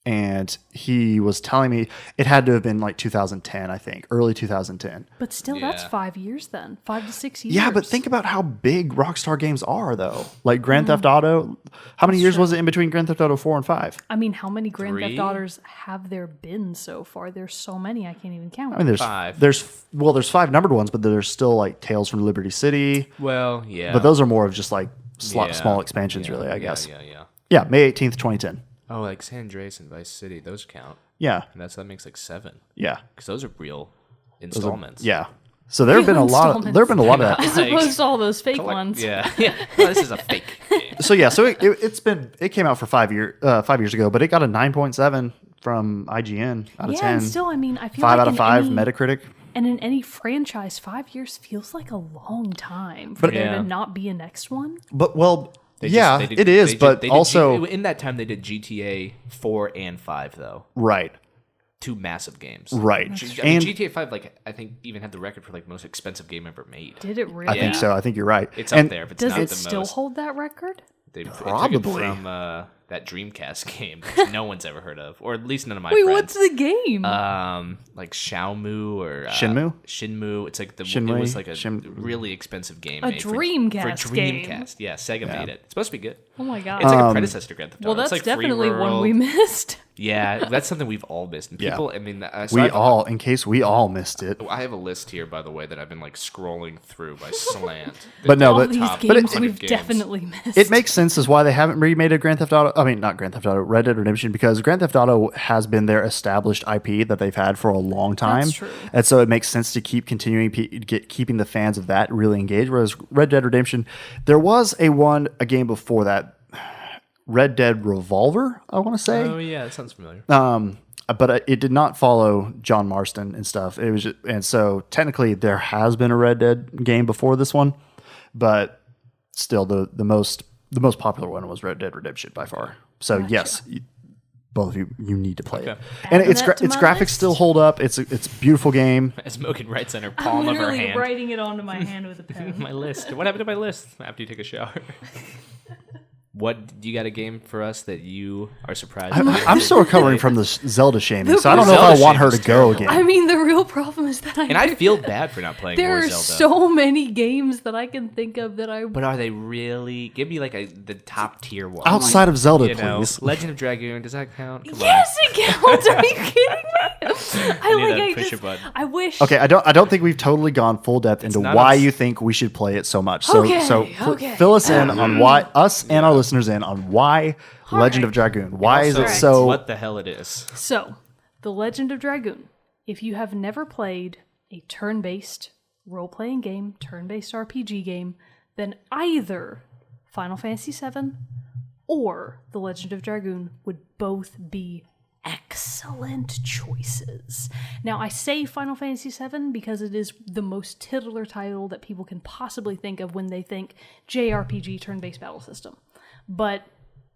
A: and he was telling me it had to have been like 2010, I think, early 2010.
B: But still, that's
C: Yeah.
B: 5 years then. 5 to 6 years.
A: Yeah, but think about how big Rockstar games are, though. Like Grand Theft Auto. How many years was it in between Grand Theft Auto 4 and 5?
B: I mean, how many Grand
C: Three?
B: Theft Autos have there been so far? There's so many, I can't even count.
A: I mean, there's
C: 5.
A: There's 5 numbered ones, but there's still like Tales from Liberty City.
C: Well, yeah.
A: But those are more of just like
C: Yeah.
A: small expansions,
C: Yeah,
A: really, I guess.
C: Yeah.
A: Yeah, May 18th, 2010.
C: Oh, like San Andreas and Vice City, those count.
A: Yeah,
C: And that makes like 7.
A: yeah,
C: Because those are real installments.
A: yeah. So there have been a lot of that.
B: As opposed to all those fake ones.
C: Yeah. Well, this is a fake game.
A: So yeah, so it came out for 5 years ago, but it got a 9.7 from IGN out of
B: Yeah,
A: 10.
B: and still, I mean, I feel
A: 5
B: like
A: out of
B: in
A: 5
B: any-
A: Metacritic.
B: And in any franchise, 5 years feels like a long time for there
C: Yeah.
B: to not be a next one.
A: But well,
C: They
A: yeah,
C: just- they did-
A: it is,
C: they
A: but
C: did
A: also
C: in that time they did GTA 4 and 5 though.
A: right,
C: 2 massive games.
A: right,
C: I mean,
A: and
C: GTA 5 like I think even had the record for like most expensive game ever made.
B: Did it really?
A: I think so. I think you're right.
C: It's
A: and
C: up there if it's
B: Does
C: not
B: it
C: the
B: still
C: most.
B: hold that record?
C: They took it
A: Probably.
C: from that Dreamcast game that no one's ever heard of, or at least none of my
B: Wait,
C: friends.
B: what's the game?
C: Like Xiaomu or
A: Shenmue?
C: Shinmu. It's like it
A: Shinmue?
C: was like a really expensive game.
B: A
C: made
B: Dreamcast
C: for
B: game.
C: Dreamcast. Yeah, Sega made it. It's supposed to be good.
B: oh my god.
C: It's like a predecessor to Grand Theft Auto.
B: well, that's
C: it's like Free
B: definitely one we
C: World.
B: missed.
C: Yeah, that's something we've all missed. And
A: Yeah.
C: people, I mean, so
A: in case we all missed it.
C: I have a list here, by the way, that I've been like scrolling through by slant.
A: But no,
B: All
A: but-
B: these
C: top
B: games
C: 100
B: we've
C: games.
B: definitely missed.
A: It makes sense as why they haven't remade a Grand Theft Auto. I mean, not Grand Theft Auto, Red Dead Redemption, because Grand Theft Auto has been their established IP that they've had for a long time.
B: That's true.
A: And so it makes sense to keep continuing, keeping the fans of that really engaged. Whereas Red Dead Redemption, there was a game before that, Red Dead Revolver, I want to say.
C: Oh yeah, that sounds familiar.
A: But it did not follow John Marston and stuff. It was and so technically there has been a Red Dead game before this one, but still the most popular one was Red Dead Redemption by far. So yes, both of you need to play it. And
B: Adding
A: its
B: that to
A: its
B: my
A: graphics
B: list.
A: still hold up. It's a beautiful game.
C: As Mogan writes on her
B: I'm
C: palm of her
B: literally
C: hand.
B: writing it onto my hand with a pen.
C: My list. What happened to my list after you take a shower? What you got a game for us that you are surprised?
A: I'm still recovering from the Zelda shaming,
B: The
A: so I don't know if
C: Zelda
A: I want her
C: shaming
A: to
C: is
A: go
C: terrible.
A: again.
B: I mean, the real problem is that
C: and I feel bad for not playing
B: there
C: more
B: are
C: Zelda.
B: so many games that I can think of that I.
C: But are they really? Give me like the top tier one.
A: Outside of Zelda,
C: you know,
A: please.
C: Legend of Dragoon. Does that count? Come
B: Yes, it counts. Are you kidding me?
C: push your button.
B: I wish.
A: Okay, I don't think we've totally gone full depth into
C: not
A: why
C: us.
A: you think we should play it so much. So
B: Okay, okay.
A: fill us in on why us and our listeners in on why Legend of Dragoon. Why is it
C: Also,
A: so?
C: What the hell it is?
B: So, The Legend of Dragoon. If you have never played a turn-based role-playing game, turn-based RPG game, then either Final Fantasy VII or The Legend of Dragoon would both be excellent choices. Now, I say Final Fantasy VII because it is the most titular title that people can possibly think of when they think JRPG turn-based battle system. But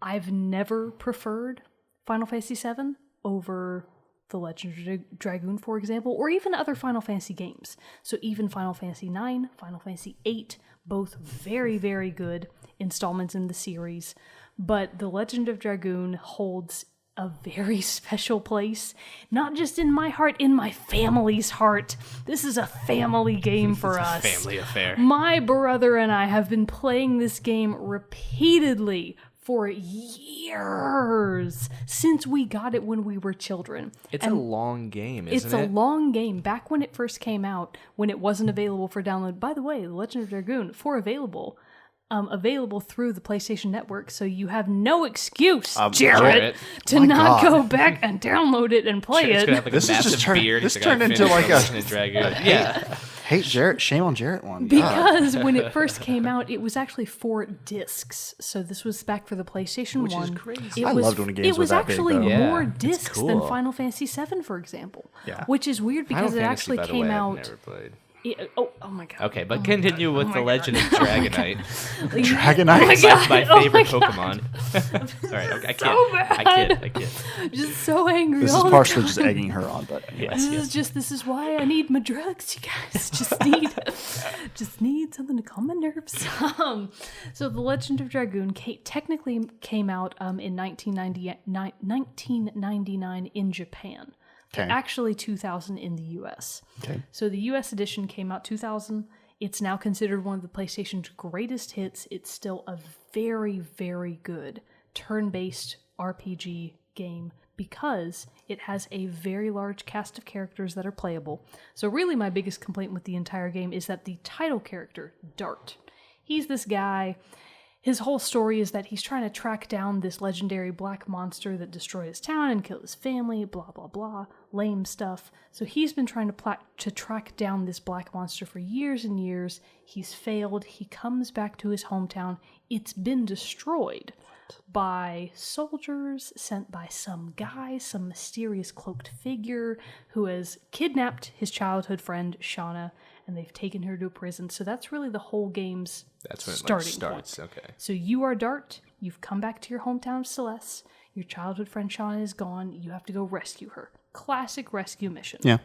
B: I've never preferred Final Fantasy VII over The Legend of Dragoon, for example, or even other Final Fantasy games. So even Final Fantasy IX, Final Fantasy VIII, both very, very good installments in the series. But The Legend of Dragoon holds a very special place, not just in my heart, in my family's heart. This is a family game for us.
C: Family affair.
B: My brother and I have been playing this game repeatedly for years, since we got it when we were children.
C: It's a long game, isn't
B: It's
C: it?
B: a long game. Back when it first came out, when it wasn't available for download. By the way, The Legend of Dragoon, available through the PlayStation Network, so you have no excuse, Jerrett,
C: Jarrett.
B: to
A: My
B: not
A: God.
B: go back and download it and play
C: It's
B: it.
C: gonna have like
A: This
C: a
A: is just
C: massive
A: turn-
C: beard.
A: this
C: He's like,
A: turned
C: "I
A: into
C: finished
A: like a-
C: Legend of Dragoon." Yeah.
A: Hate Jarrett, shame on Jarrett one. God.
B: Because when it first came out, it was actually 4 discs. So this was back for the PlayStation
C: Which is
B: 1.
C: crazy.
B: It
A: I
B: was,
A: loved when games
B: It
A: were
B: was
A: that big,
B: actually
A: though.
C: Yeah,
B: more
C: it's
B: discs than
C: cool.
B: Final Fantasy VII, for example.
A: Yeah.
B: Which is weird because
C: Final
B: it
C: Fantasy,
B: actually
C: by the
B: came
C: way, I've
B: out.
C: never played.
B: Oh my god.
C: Okay, but continue with the Legend of Dragonite.
A: Dragonite.
C: My favorite Pokemon. All right, okay, I kid.
B: Just so angry.
A: This is partially just egging her on, but
B: This is why I need my drugs, you guys. Just need something to calm my nerves. So the Legend of Dragoon technically came out in 1999 in Japan. But actually 2000 in the US. Okay. So the US edition came out 2000. It's now considered one of the PlayStation's greatest hits. It's still a very, very good turn-based RPG game because it has a very large cast of characters that are playable. So really my biggest complaint with the entire game is that the title character, Dart, he's this guy. His whole story is that he's trying to track down this legendary black monster that destroyed his town and killed his family, blah, blah, blah, lame stuff. So he's been trying to track down this black monster for years and years. He's failed. He comes back to his hometown. It's been destroyed by soldiers sent by some guy, some mysterious cloaked figure who has kidnapped his childhood friend, Shauna, and they've taken her to a prison. So that's really the whole game's starting point.
C: Okay.
B: So you are Dart. You've come back to your hometown of Celeste. Your childhood friend Shauna is gone. You have to go rescue her. Classic rescue mission.
A: Yeah.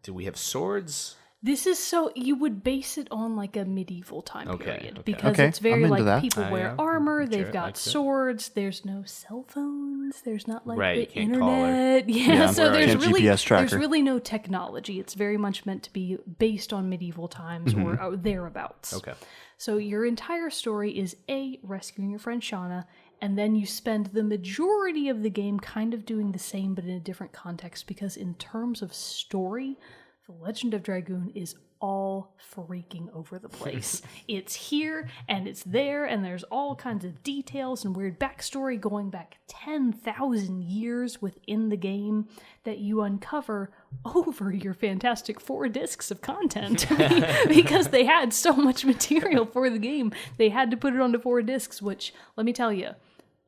C: Do we have swords?
B: This is so you would base it on like a medieval time period because
A: Okay,
B: it's very
A: I'm into
B: like
A: that.
B: people wear armor, they've
C: Jerrett
B: got
C: likes it.
B: swords, there's no cell phones, there's not like
C: Right,
B: the
C: you can't call her.
B: internet. Yeah, so
C: right.
B: there's
A: Can't
B: really
A: GPS tracker.
B: there's really no technology. It's very much meant to be based on medieval times or thereabouts.
C: Okay.
B: So your entire story is rescuing your friend Shauna, and then you spend the majority of the game kind of doing the same but in a different context because in terms of story, The Legend of Dragoon is all freaking over the place. It's here and it's there and there's all kinds of details and weird backstory going back 10,000 years within the game that you uncover over your fantastic 4 discs of content because they had so much material for the game. They had to put it onto 4 discs, which, let me tell you,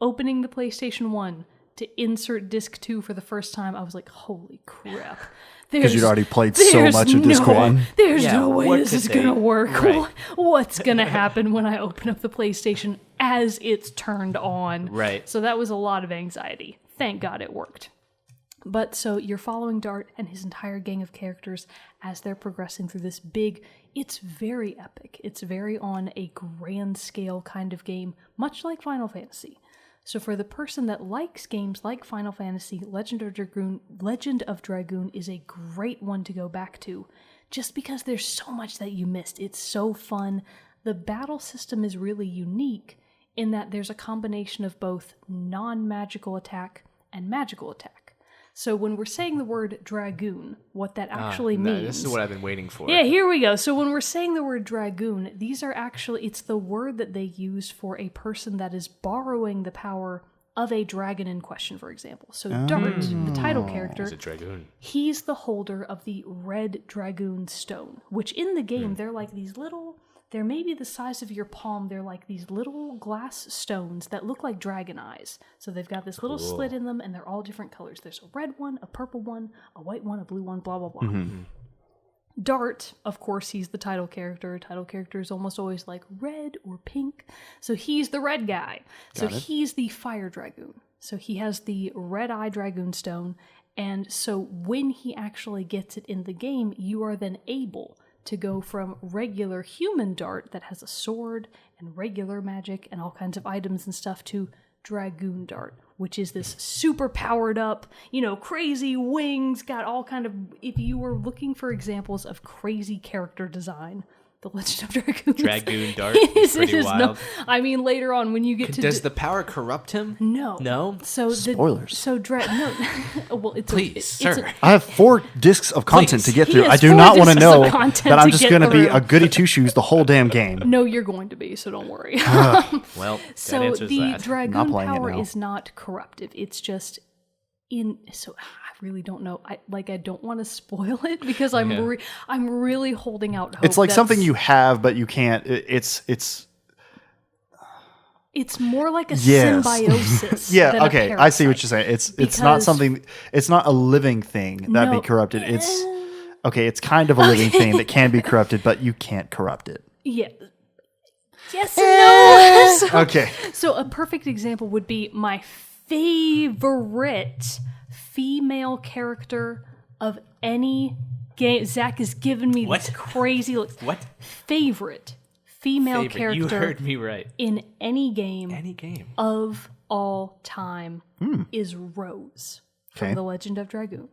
B: opening the PlayStation 1 to insert disc 2 for the first time, I was like, holy crap.
A: Because you'd already played so much of disc 1.
B: There's no way this is going to work.
C: Right.
B: What's going to happen when I open up the PlayStation as it's turned on?
C: Right.
B: So that was a lot of anxiety. Thank God it worked. But so you're following Dart and his entire gang of characters as they're progressing through this it's very epic. It's very on a grand scale kind of game, much like Final Fantasy. So for the person that likes games like Final Fantasy, Legend of Dragoon is a great one to go back to, just because there's so much that you missed. It's so fun. The battle system is really unique in that there's a combination of both non-magical attack and magical attack. So when we're saying the word dragoon, what that actually means...
C: This is what I've been waiting for.
B: Yeah, here we go. So when we're saying the word dragoon, these are actually... It's the word that they use for a person that is borrowing the power of a dragon in question, for example. So Dart, the title character...
C: He's a dragoon.
B: He's the holder of the red dragoon stone, which in the game, they're like these little... They're maybe the size of your palm. They're like these little glass stones that look like dragon eyes. So they've got this little slit in them, and they're all different colors. There's a red one, a purple one, a white one, a blue one, blah, blah, blah. Dart, of course, he's the title character. Title character is almost always like red or pink. So he's the red guy. So he's the fire dragoon. So he has the red eye dragoon stone. And so when he actually gets it in the game, you are then able to go from regular human Dart that has a sword and regular magic and all kinds of items and stuff to Dragoon Dart, which is this super powered up, crazy wings, got all kind of... If you were looking for examples of crazy character design, The Legend of Dragoon.
C: Dragoon Dart is pretty wild.
B: Later on when you get to...
C: Does the power corrupt him?
B: No.
C: No?
B: So
A: Spoilers.
B: No. Well,
C: Please, sir.
A: I have 4 discs of content to get
B: He
A: through.
B: has
A: I do
B: 4
A: not want to
B: discs of
A: know
B: content
A: that I'm
B: to
A: just
B: get
A: going to be
B: through.
A: a goody two-shoes the whole damn game.
B: No, you're going to be, so don't worry.
C: Well,
B: So
C: that answers
B: the
C: that.
A: Not
B: dragoon
A: playing it
B: power
A: now.
B: is not corruptive. It's just so I really don't know. I don't want to spoil it because I'm really holding out hope.
A: It's like something you have, but you can't. It's
B: more like a
A: Yes.
B: symbiosis.
A: yeah.
B: than a
A: Okay, I see what
B: parasite.
A: you're saying. It's not
B: Because-
A: something. It's not a living thing that
B: No.
A: be corrupted. It's Okay, it's kind of a living thing that can be corrupted, but you can't corrupt it.
B: Yeah. Yes and no.
A: Okay.
B: So a perfect example would be my favorite female character of any game. Zach has given me
C: What?
B: these crazy looks.
C: What?
B: Favorite female character
C: You heard me right.
B: in any game
C: Any game.
B: of all time is Rose from
A: Okay.
B: The Legend of Dragoon.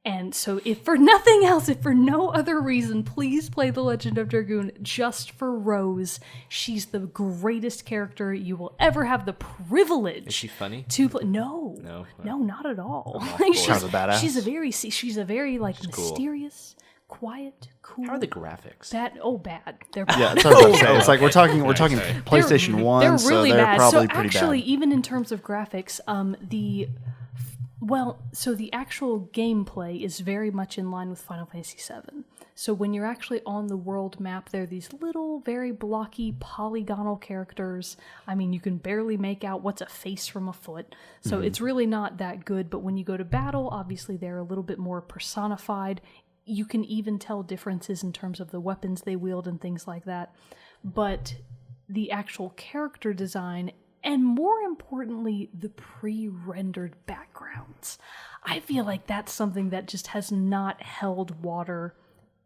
B: And so if for nothing else, if for no other reason, please play The Legend of Dragoon just for Rose. She's the greatest character you will ever have the privilege
C: Is she funny?
B: to play. No, not at all. Like,
A: Sounds a badass.
B: she's a very like mysterious, quiet, cool.
C: How are the graphics?
B: Bad. They're
A: Yeah, that's what I was gonna say. It's like we're talking
C: sorry.
A: PlayStation 1,
B: they're
A: so
B: really
A: they're
B: bad.
A: probably
B: So
A: pretty
B: actually,
A: bad.
B: even in terms of graphics, the actual gameplay is very much in line with Final Fantasy VII. So when you're actually on the world map, there are these little, very blocky, polygonal characters. I mean, you can barely make out what's a face from a foot. So it's really not that good. But when you go to battle, obviously they're a little bit more personified. You can even tell differences in terms of the weapons they wield and things like that. But the actual character design, and more importantly, the pre-rendered backgrounds. I feel like that's something that just has not held water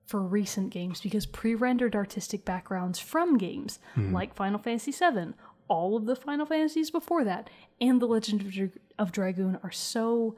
B: for recent games, because pre-rendered artistic backgrounds from games like Final Fantasy VII, all of the Final Fantasies before that, and The Legend of Dragoon are so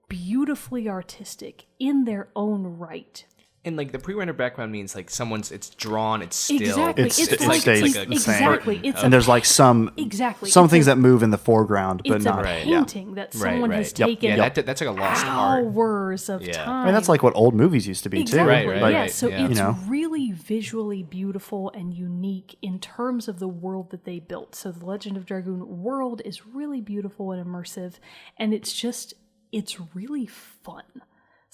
B: beautifully artistic in their own right.
C: And like the pre-rendered background means like it's drawn, it's still.
B: Exactly.
A: It
B: like,
A: stays
C: like
A: the
C: a
A: same.
B: exactly. It's
A: And there's like some
B: Exactly.
A: some
B: It's
A: things
B: a-
A: that move in the foreground, but
B: it's
A: not.
B: a painting that someone has
C: Yep.
B: taken
C: Yeah, that's like a lost art.
B: hours of
C: Yeah.
B: time.
A: I mean, that's like what old movies used to be too.
B: Exactly.
C: Right,
B: Yeah. So
C: yeah.
B: it's
A: You know.
B: really visually beautiful and unique in terms of the world that they built. So the Legend of Dragoon world is really beautiful and immersive, and it's really fun.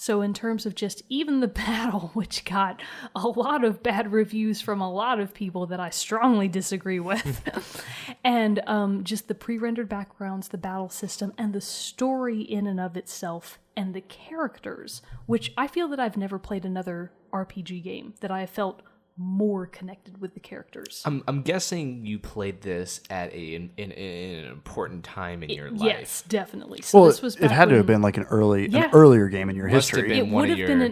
B: So in terms of just even the battle, which got a lot of bad reviews from a lot of people that I strongly disagree with, and just the pre-rendered backgrounds, the battle system, and the story in and of itself, and the characters, which I feel that I've never played another RPG game that I have felt more connected with the characters.
C: I'm guessing you played this at an important time in your life.
B: Yes, definitely. So
A: Well,
B: this was
A: it
B: back
A: had to
B: when-
A: have been like an
B: Yeah.
A: earlier game in your
C: Must have
A: history.
C: been
B: It
C: one
B: would
C: of
B: have been
C: your-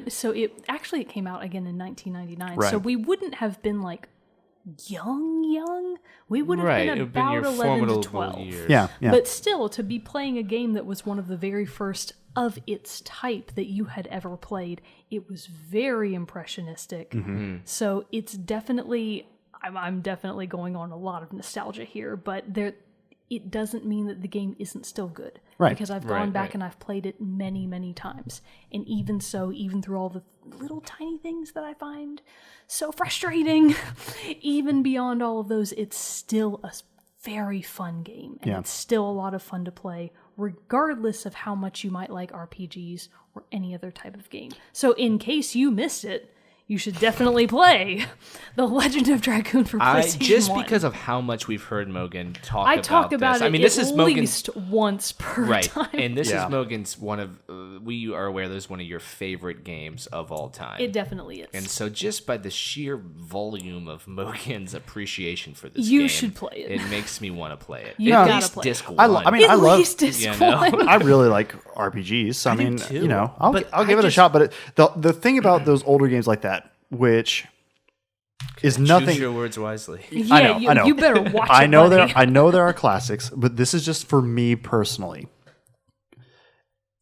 B: it came out again in 1999.
A: Right.
B: So we wouldn't have been like young. We would have
C: Right,
B: been
C: it would have been
B: about
C: your
B: 11 to
C: formidable
B: 12.
C: years.
A: Yeah, yeah.
B: But still, to be playing a game that was one of the very first of its type that you had ever played, it was very impressionistic.
C: Mm-hmm.
B: So it's definitely, I'm definitely going on a lot of nostalgia here, but it doesn't mean that the game isn't still good.
A: Right.
B: Because I've gone back and I've played it many, many times. And even so, even through all the little tiny things that I find so frustrating, even beyond all of those, it's still a very fun game. And it's still a lot of fun to play, regardless of how much you might like RPGs or any other type of game. So in case you missed it, you should definitely play The Legend of Dragoon for PlayStation
C: Just
B: 1.
C: because of how much we've heard Mogan talk
B: I
C: about
B: talk about
C: this.
B: it
C: I mean, this
B: at
C: is Mogan's
B: least once per
C: right,
B: time.
C: and this
A: Yeah.
C: is Mogan's one of. We are aware this is one of your favorite games of all time.
B: It definitely is.
C: And so, just by the sheer volume of Mogan's appreciation for this
B: You
C: game,
B: should play it.
C: It makes me want to play it.
B: You
C: At
B: gotta
C: least
B: play it.
C: disc
A: I
C: one.
A: mean, I
B: At
A: love.
B: least it's
C: you know.
B: one.
A: I really like RPGs. So, I
C: do
A: mean,
C: too.
A: you know, I'll
C: But
A: give
C: I
A: it a
C: just-
A: shot. But the thing about those older games like that, which is
C: Choose
A: nothing.
C: your words wisely.
B: Yeah,
A: I know.
B: You better watch
A: I
B: it,
A: know
B: buddy.
A: I know there are classics, but this is just for me personally.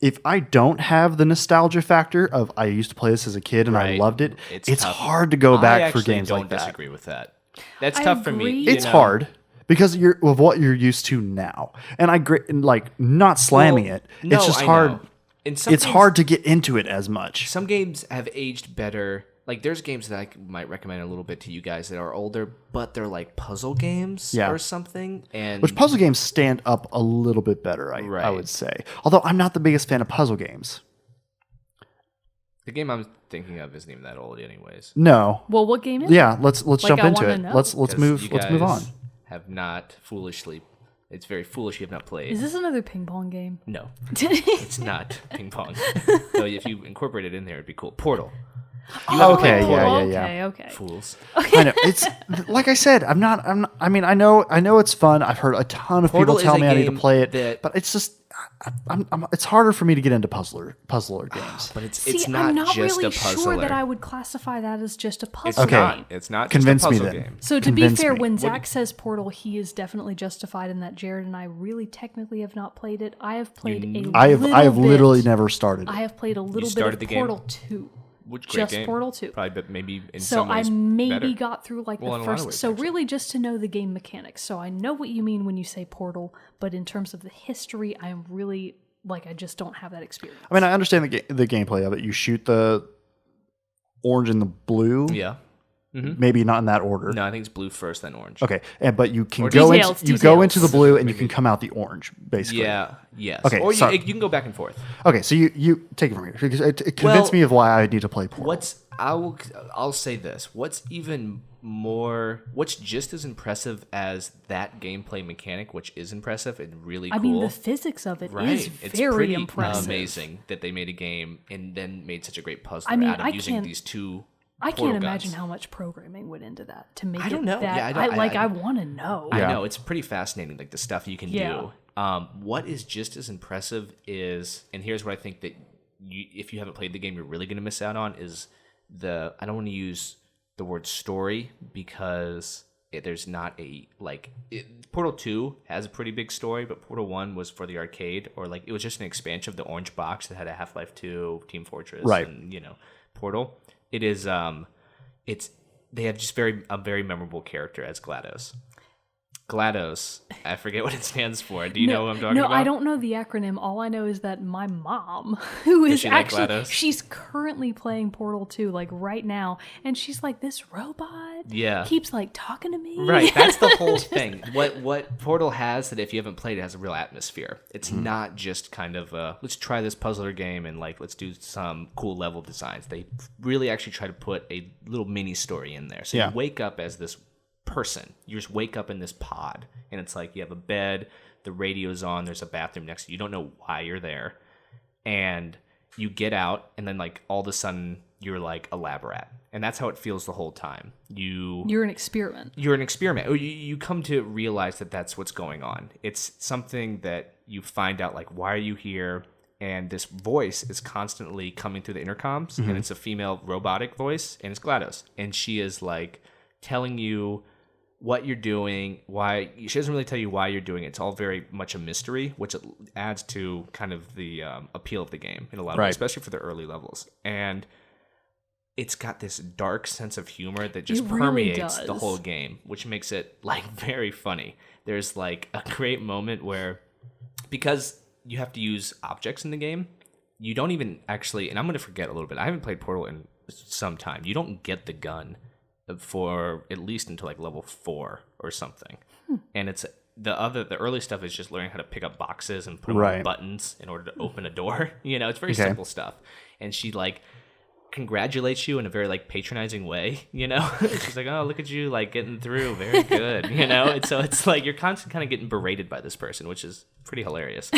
A: If I don't have the nostalgia factor of I used to play this as a kid and I
C: Right.
A: loved it, it's
C: tough.
A: hard to go
C: I
A: back for
C: actually
A: games
C: don't
A: like that.
C: disagree with that. That's
B: I
C: tough for me.
B: agree.
C: you
A: It's
C: know.
A: hard because of what you're used to now, and like not slamming
C: Well,
A: it.
C: no,
A: It's just
C: I
A: hard.
C: know. And some
A: It's
C: games-
A: hard to get into it as much.
C: Some games have aged better. Like there's games that I might recommend a little bit to you guys that are older, but they're like puzzle games
A: Yeah.
C: or something. And
A: Which puzzle games stand up a little bit better, I
C: Right.
A: would say. Although I'm not the biggest fan of puzzle games.
C: the game I'm thinking of isn't even that old, anyways.
A: No.
B: Well, what game is
A: Yeah, let's jump
B: I
A: into
B: wanna
A: it.
B: know.
A: Let's
C: 'Cause
A: move
C: you
A: let's move on.
C: guys Have not foolishly. It's very foolish you have not played.
B: Is this another ping pong game?
C: No, it's not ping pong. Though if you incorporate it in there, it'd be cool. Portal.
A: Okay,
B: Okay.
C: Fools.
A: I know. It's like I said. I mean, I know it's fun. I've heard a ton of
C: Portal
A: people tell
C: is a
A: me I need to
C: game
A: play it,
C: that-
A: but it's just. It's harder for me to get into puzzler games.
C: But it's
B: See,
C: not
B: I'm not
C: just
B: really
C: a puzzler.
B: sure that I would classify that as just a puzzle
C: It's
A: Okay.
C: not.
B: game.
C: It's not
A: Convince
C: just
A: me
C: a puzzle
A: then.
C: game.
B: So to be
A: Convince
B: fair,
A: me.
B: when Zach says Portal, he is definitely justified in that Jerrett and I really technically have not played it. I have played
A: I have literally never started.
B: I have played a little bit
C: started
B: of
C: the game?
B: Portal 2.
C: Which great
B: Just
C: game.
B: Portal 2.
C: Probably, but maybe in
B: So
C: some
B: I
C: ways
B: maybe
C: better.
B: got through like
C: Well, in
B: the
C: a lot of
B: first.
C: ways,
B: So
C: actually.
B: really, just to know the game mechanics. So I know what you mean when you say Portal, but in terms of the history, I am really like I just don't have that experience.
A: I mean, I understand the gameplay of it. You shoot the orange and the blue.
C: Yeah.
A: Maybe not in that order.
C: No, I think it's blue first, then orange.
A: Okay, but you can
C: Or
A: go
B: details,
A: into go
B: details.
A: into the blue and you can come out the orange, basically.
C: Yeah. Yes.
A: Okay,
C: Or
A: so-
C: you can go back and forth.
A: Okay, so you take it from here because it convinced me of why I need to play Portal.
C: I'll say this. What's just as impressive as that gameplay mechanic, which is impressive and really cool.
B: I mean, the physics of it is
C: Right. It's
B: very
C: pretty
B: impressive.
C: amazing that they made a game and then made such a great puzzler
B: I mean,
C: out of
B: I
C: using
B: can't-
C: these two
B: I
C: portal
B: can't imagine
C: guns.
B: how much programming went into that to make
C: I don't
B: it
C: know.
B: that.
C: Yeah, I
B: I want to know.
C: I
A: Yeah.
C: know it's pretty fascinating, like the stuff you can
B: Yeah.
C: do. What is just as impressive is, and here's what I think that if you haven't played the game, you're really going to miss out on is I don't want to use the word story because there's not Portal 2 has a pretty big story, but Portal 1 was for the arcade, or like it was just an expansion of the orange box that had a Half-Life 2, Team Fortress,
A: Right.
C: and Portal. It is they have just a very memorable character as GLaDOS. GLaDOS, I forget what it stands for. Do you know what I'm talking about?
B: No, I don't know the acronym. All I know is that my mom, who is
C: she like
B: actually,
C: GLaDOS?
B: she's currently playing Portal 2, like right now, and she's like, this robot keeps like talking to me.
C: Right, that's the whole thing. What Portal has that if you haven't played it has a real atmosphere. It's not just kind of let's try this puzzler game and like let's do some cool level designs. They really actually try to put a little mini story in there. So
A: Yeah.
C: you wake up as this person. You just wake up in this pod and it's like you have a bed, the radio's on, there's a bathroom next to you. You don't know why you're there. And you get out and then like all of a sudden you're like a lab rat. And that's how it feels the whole time.
B: You're an experiment.
C: You're an experiment. You come to realize that that's what's going on. It's something that you find out like, why are you here? And this voice is constantly coming through the intercoms, and it's a female robotic voice, and it's GLaDOS. And she is like telling you what you're doing, why. She doesn't really tell you why you're doing it. It's all very much a mystery, which adds to kind of the appeal of the game in a lot of ways, especially for the early levels. And it's got this dark sense of humor that just
B: It really
C: permeates the
B: does.
C: whole game, which makes it like very funny. There's like a great moment where, because you have to use objects in the game, you don't even actually, and I'm going to forget a little bit, I haven't played Portal in some time. You don't get the gun for at least until like level 4 or something. And it's the early stuff is just learning how to pick up boxes and put them on buttons in order to open a door. It's very simple stuff. And she like congratulates you in a very like patronizing way, She's like, oh, look at you like getting through, very good, And so it's like you're constantly kind of getting berated by this person, which is pretty hilarious.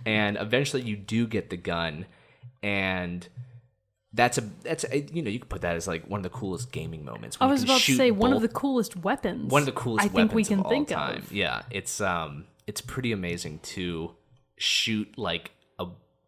C: And eventually you do get the gun, and that's you can put that as like one of the coolest gaming moments.
B: I was about to say one of the coolest weapons.
C: One of the coolest
B: I think we
C: weapons
B: can
C: of all
B: think
C: time.
B: of.
C: Yeah, it's pretty amazing to shoot like a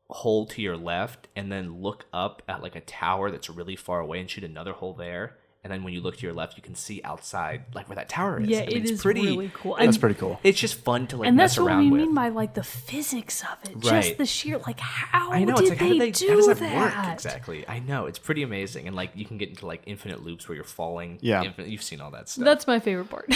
C: hole to your left and then look up at like a tower that's really far away and shoot another hole there. And then when you look to your left, you can see outside, like where that tower is.
B: Yeah,
C: I mean,
B: it
C: it's
B: is
C: pretty,
B: really cool.
A: That's pretty cool.
C: It's just fun to like
B: And
C: mess
B: that's what
C: around
B: we
C: with.
B: mean by like the physics of it.
C: Right.
B: Just the sheer like how
C: I know,
B: did
C: it's like, how
B: they do
C: how does that
B: that?
C: work exactly? I know, it's pretty amazing. And like you can get into like infinite loops where you're falling.
A: Yeah.
C: You've seen all that stuff.
B: That's my favorite part.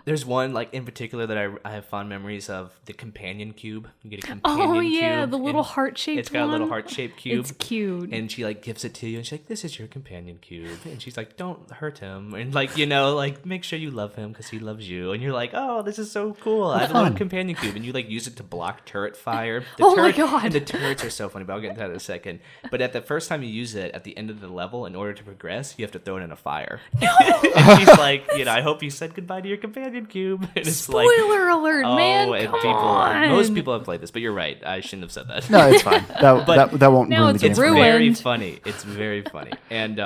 C: There's one like in particular that I have fond memories of, the companion cube. You get a companion
B: Oh yeah,
C: cube,
B: the little
C: and
B: heart-shaped
C: It's got a little
B: one.
C: heart-shaped cube.
B: It's cute.
C: And she like gives it to you and she's like, this is your companion cube. And she's like like, don't hurt him, and like, you know, like make sure you love him because he loves you, and you're like, oh, this is so cool. I have a little companion cube, and you like use it to block turret fire.
B: My God.
C: And the turrets are so funny, but I'll get into that in a second. But at the first time you use it, at the end of the level, in order to progress, you have to throw it in a fire. And he's like, you know, I hope you said goodbye to your companion cube. And it's
B: Spoiler alert, man!
C: And
B: Come on.
C: most people have played this, but you're right. I shouldn't have said that.
A: No, it's fine. That won't
B: now
A: ruin the
B: it's
A: game.
B: ruined.
C: Very funny. It's very funny. And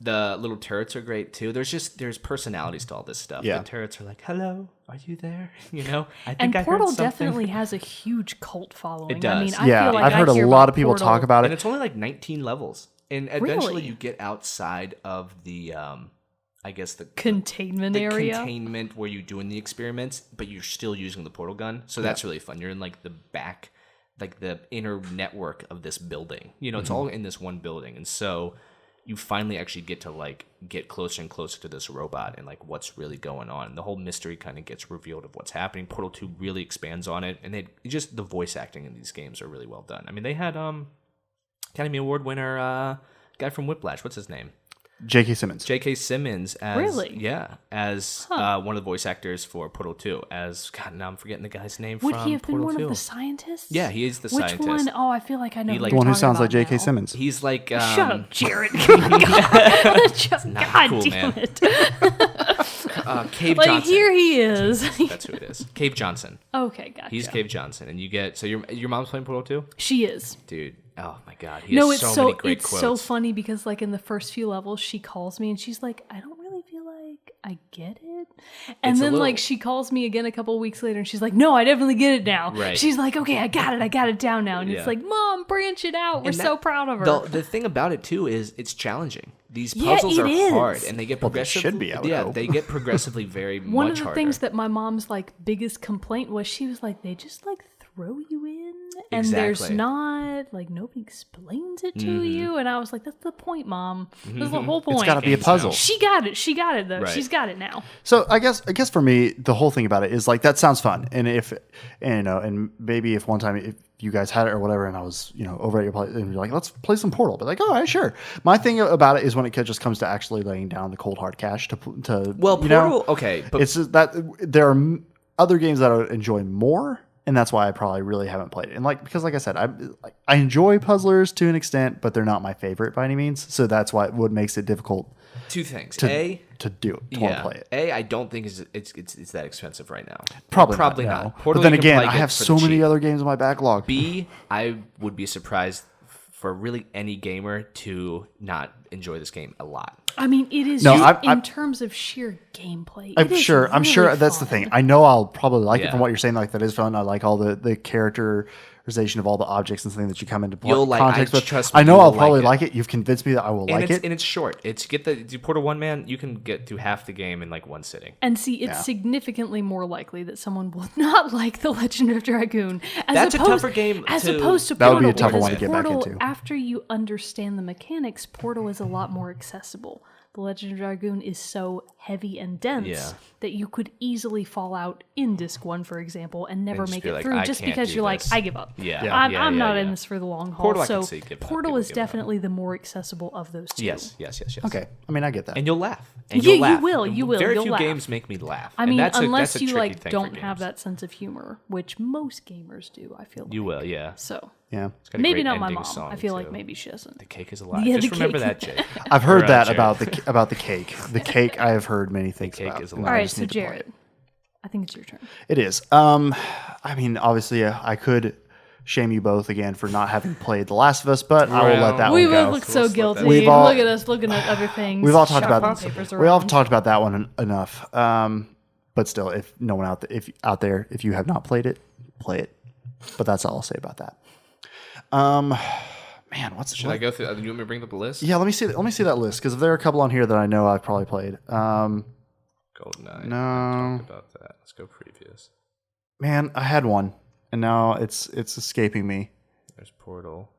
C: the little turrets are great too. There's personalities to all this stuff.
A: Yeah.
C: The turrets are like, "Hello, are you there?" You know. I think
B: And
C: I
B: Portal
C: heard something.
B: definitely has a huge cult following.
C: It does.
B: I mean, I
A: Yeah,
B: feel like
A: I've heard
B: I hear
A: a lot
B: about
A: of people
B: Portal.
A: talk about
C: And
A: it.
C: it's only like 19 levels, and eventually
B: Really?
C: you get outside of the, I guess the
B: Containment
C: the
B: area.
C: containment where you're doing the experiments, but you're still using the portal gun. So that's really fun. You're in like the back, like the inner network of this building. You know, it's all in this one building, and so you finally actually get to like get closer and closer to this robot and like what's really going on. The whole mystery kind of gets revealed of what's happening. Portal 2 really expands on it, and the voice acting in these games are really well done. I mean, they had Academy Award winner guy from Whiplash. What's his name?
A: J.K. Simmons.
C: J.K. Simmons as
B: Really?
C: as one of the voice actors for Portal 2. As God, now I'm forgetting the guy's name
B: Would
C: from
B: he have been
C: Portal
B: one
C: 2.
B: of the scientists?
C: Yeah, he is the
B: Which
C: scientist.
B: one? Oh, I feel like I know.
C: He,
B: who
C: like-
A: The
B: you're
A: one who
B: talking
A: sounds like
B: about
A: J.K.
B: now.
A: Simmons.
C: He's like
B: Shut up, Jerrett.
C: not
B: God
C: cool,
B: damn
C: man.
B: it.
C: Cave
B: Like,
C: Johnson.
B: here he is.
C: That's who it is. Cave Johnson.
B: Okay, gotcha.
C: He's Cave Johnson, and you get so your mom's playing Portal 2,
B: She is.
C: dude. Oh my God, he
B: No,
C: has
B: it's
C: so many great
B: it's
C: quotes.
B: so funny because like in the first few levels, she calls me and she's like, I don't really feel like I get it. And
C: It's a
B: then
C: little-
B: like she calls me again a couple weeks later and she's like, no, I definitely get it now.
C: Right.
B: She's like, okay, I got it down now. And
C: Yeah.
B: it's like, Mom, branch it out. We're
C: And
B: so
C: that-
B: proud of her.
C: The thing about it too is it's challenging. These
B: Yeah,
C: puzzles
B: it
C: are
B: is.
C: hard, and they get
A: Well, they
C: progressively.
A: should be, I would
C: yeah,
A: hope.
C: they get progressively very
B: One
C: much
B: of the
C: harder.
B: things that my mom's like biggest complaint was she was like, they just like throw you in and there's
C: Exactly.
B: not like nobody explains it to you. And I was like, that's the point, Mom. That's the whole point.
A: It's got to be a
C: Games
A: puzzle.
C: now.
B: She got it though.
C: Right.
B: She's got it now.
A: So I guess for me, the whole thing about it is like that sounds fun, and and maybe if one time if you guys had it or whatever, and I was over at your place and you're like, let's play some Portal, but like, all right, sure. My thing about it is when it just comes to actually laying down the cold hard cash to
C: Well, Portal, okay, but
A: it's just that there are other games that I would enjoy more. And that's why I probably really haven't played it. And because like I said, I enjoy puzzlers to an extent, but they're not my favorite by any means. So that's what makes it difficult
C: two things.
A: to want to
C: Yeah.
A: play it.
C: I don't think it's that expensive right now.
A: Probably
C: not.
A: no.
C: Portal,
A: But then
C: you can
A: again,
C: probably
A: I
C: get
A: have
C: for
A: so
C: the
A: many
C: cheap.
A: other games in my backlog.
C: B, I would be surprised for really any gamer to not enjoy this game a lot.
B: I mean, it is
A: No,
B: just
A: I'm-
B: in terms of sheer gameplay.
A: I'm
B: it is
A: sure
B: really
A: that's the
B: fun.
A: thing. I know I'll probably like it
C: Yeah.
A: from what you're saying. Like that is fun. I like all the characterization of all the objects and things that you come into
C: You'll like-
A: context with.
C: trust me,
A: I know
C: you
A: I'll
C: will
A: probably
C: like
A: like it. You've convinced me that I will like it.
C: And it's short. It's do Portal 1, man, you can get through half the game in like one sitting.
B: And see, it's significantly more likely that someone will not like The Legend of Dragoon.
C: That's a tougher game
B: As
C: to-
B: opposed to
A: That would
B: Portal.
A: be a tougher
B: because
A: one to get back
B: Portal,
A: into.
B: After you understand the mechanics, Portal is a lot more accessible. The Legend of Dragoon is so heavy and dense
C: Yeah.
B: that you could easily fall out in Disc 1, for example, and never
C: just
B: make
C: be
B: it
C: like,
B: through
C: "I
B: just
C: can't
B: because
C: do
B: you're like,
C: this."
B: I give up.
C: Yeah.
B: I'm
C: Yeah,
B: not
C: yeah.
B: in this for the long haul.
C: Portal, I
B: so
C: can see giving up,
B: Portal
C: people
B: is
C: giving up.
B: definitely the more accessible of those two.
C: Yes.
A: Okay, I mean I get that.
C: And you'll laugh. And
B: Yeah,
C: you'll
B: you
C: laugh.
B: will,
C: And
B: you will,
C: Very
B: you'll
C: few
B: laugh.
C: games make me laugh.
B: I
C: And
B: mean,
C: that's
B: unless
C: a
B: you
C: tricky
B: like
C: thing for
B: don't have
C: games.
B: that sense of humor, which most gamers do, I feel like.
C: You will, yeah.
B: So
A: Yeah,
C: It's got a
B: maybe
C: great
B: not my
C: ending
B: mom.
C: song,
B: I feel
C: too.
B: like maybe she doesn't.
C: The cake is alive.
B: Yeah,
C: Just
B: the
C: remember
B: cake.
C: that, Jake.
A: I've heard
C: Or,
A: that
C: Jared.
A: about the cake. The cake I have heard many things
C: cake
A: about.
C: is
A: and
C: alive.
A: I
B: All right,
A: just
B: so
A: need to play
B: Jerrett,
A: it.
B: I think it's your turn.
A: It is. I mean, obviously, I could shame you both again for not having played The Last of Us, but I will let that
B: We
A: one
B: both
A: go.
B: look so
C: Let's let
B: guilty.
C: that-
A: We've all-
B: Look at us looking at other things.
A: We've all talked
B: shuffling
A: about
B: papers
A: we all
B: around.
A: talked about that one enough. But still, if no one out there, if you have not played it, play it. But that's all I'll say about that. Man,
C: Should I go through? You want me to bring up the list?
A: Yeah, let me see that list because there are a couple on here that I know I've probably played.
C: GoldenEye.
A: No.
C: Talk about that. Let's go previous.
A: Man, I had one, and now it's escaping me.
C: There's Portal.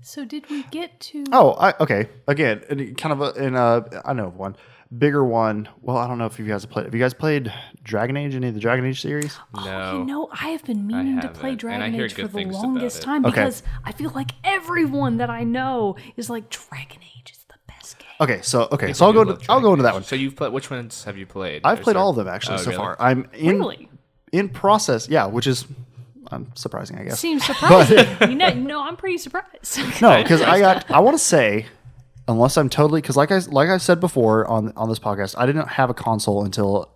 B: So did we get to?
A: Oh, okay. Again, I know of one bigger one. Well, I don't know if you guys have played. Have you guys played Dragon Age? Any of the Dragon Age series?
C: No.
B: You know, I have been meaning to play
C: haven't, and I
B: Dragon
C: hear
B: Age for
C: good
B: the
C: things about
B: longest
C: it.
B: time
A: Okay.
B: because I feel like everyone that I know is like, Dragon Age is the best
A: Okay, so
C: People
A: I'll
C: do
A: go
C: love
A: I'll go into
C: Dragon
A: that
C: Age.
A: one.
C: So you've played, which ones have you played?
A: I've
C: Is
A: played
C: there-
A: all of them actually
C: Oh,
A: so
C: really?
A: far. I'm
B: Really?
A: in process. Yeah, which is surprising, I guess.
B: Seems surprising. No, I'm pretty surprised.
A: No, because I want to say, unless I'm totally, because like I said before on this podcast, I didn't have a console until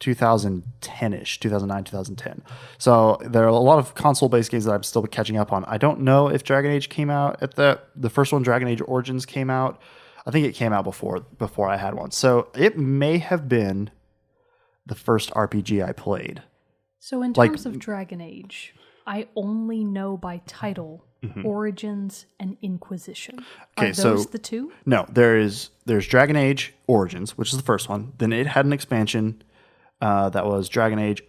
A: 2010ish, 2009, 2010. So there are a lot of console based games that I'm still catching up on. I don't know if Dragon Age came out at the first one. Dragon Age Origins came out. I think it came out before I had one. So it may have been the first RPG I played.
B: So in
A: Like-
B: terms of Dragon Age, I only know by title Origins and Inquisition.
A: Okay,
B: Are those
A: so-
B: the two?
A: No, there's Dragon Age Origins, which is the first one. Then it had an expansion that was Dragon Age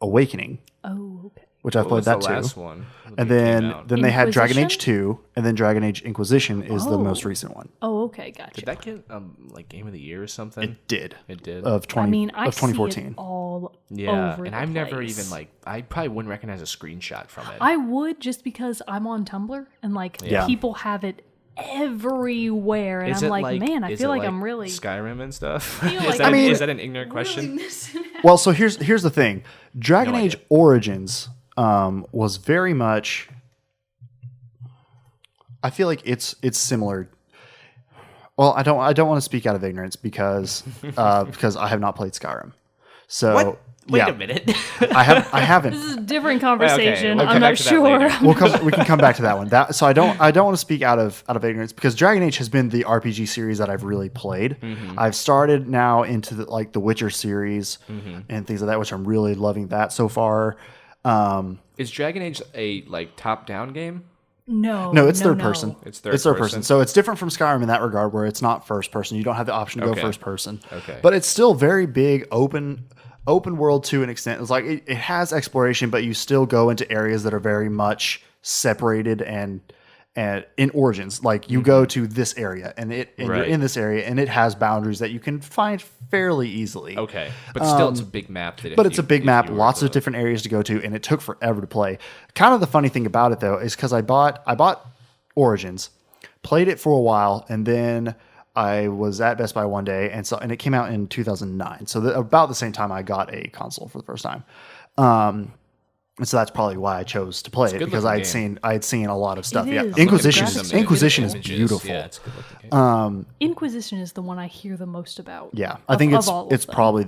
A: Awakening,
B: Oh, okay.
A: which I've
C: What
A: played
C: was
A: that
C: the
A: too.
C: last one?
A: And
C: that came out?
A: then they had Dragon Age
B: Inquisition?
A: 2, and then Dragon Age Inquisition is the
B: Oh.
A: most recent one.
B: Oh, okay, gotcha.
C: Did that get like Game of the Year or something?
A: It did.
C: It did.
A: Of 20
B: I mean, I
A: of 2014.
B: see it all
C: Yeah,
B: over
C: and
B: the
C: I've never
B: place.
C: even I probably wouldn't recognize a screenshot from it.
B: I would just because I'm on Tumblr and like
A: Yeah.
B: people have it everywhere, and
C: Is
B: I'm
C: it
B: like, man, I
C: is
B: feel
C: it
B: like I'm really
C: Skyrim and stuff.
B: feel
C: is,
B: like
C: that
B: I'm
C: is that an ignorant question?
B: missing out.
A: Well, so here's the thing. Dragon
C: No
A: Age
C: idea.
A: Origins was very much. I feel like it's similar. Well, I don't want to speak out of ignorance because I have not played Skyrim. So
C: What? Wait
A: yeah,
C: a minute.
A: I haven't.
B: This is a different conversation.
C: we'll come
B: I'm
C: back
B: not
C: to that
B: sure.
C: later.
A: We can come back to that one. So I don't want to speak out of ignorance because Dragon Age has been the RPG series that I've really played. I've started now into the Witcher series and things like that, which I'm really loving that so far.
C: Is Dragon Age a top-down game?
B: No,
A: No, it's third person.
C: It's
A: third
C: third
A: person.
C: person.
A: So it's different from Skyrim in that regard, where it's not first person. You don't have the option to go
C: Okay.
A: first person.
C: Okay.
A: But it's still very big, open world to an extent. It's like it has exploration, but you still go into areas that are very much separated and in Origins. Like you go to this area and you're
C: Right.
A: in this area and it has boundaries that you can find fairly easily.
C: Okay, but still, it's a big map.
A: But it's a big map, lots of different areas to go to, and it took forever to play. Kind of the funny thing about it though is because I bought Origins, played it for a while, and then I was at Best Buy one day, and it came out in 2009. So about the same time I got a console for the first time. And so that's probably why I chose to play it, because
C: good-looking
A: I had seen a lot of stuff.
B: It
A: Yeah,
B: is.
A: Inquisition
B: Graphics
A: Inquisition is
C: Images.
A: beautiful.
C: Yeah, it's a good looking game.
B: Inquisition is the one I hear the most about.
A: Yeah, I think
B: of all of
A: it's
B: them.
A: probably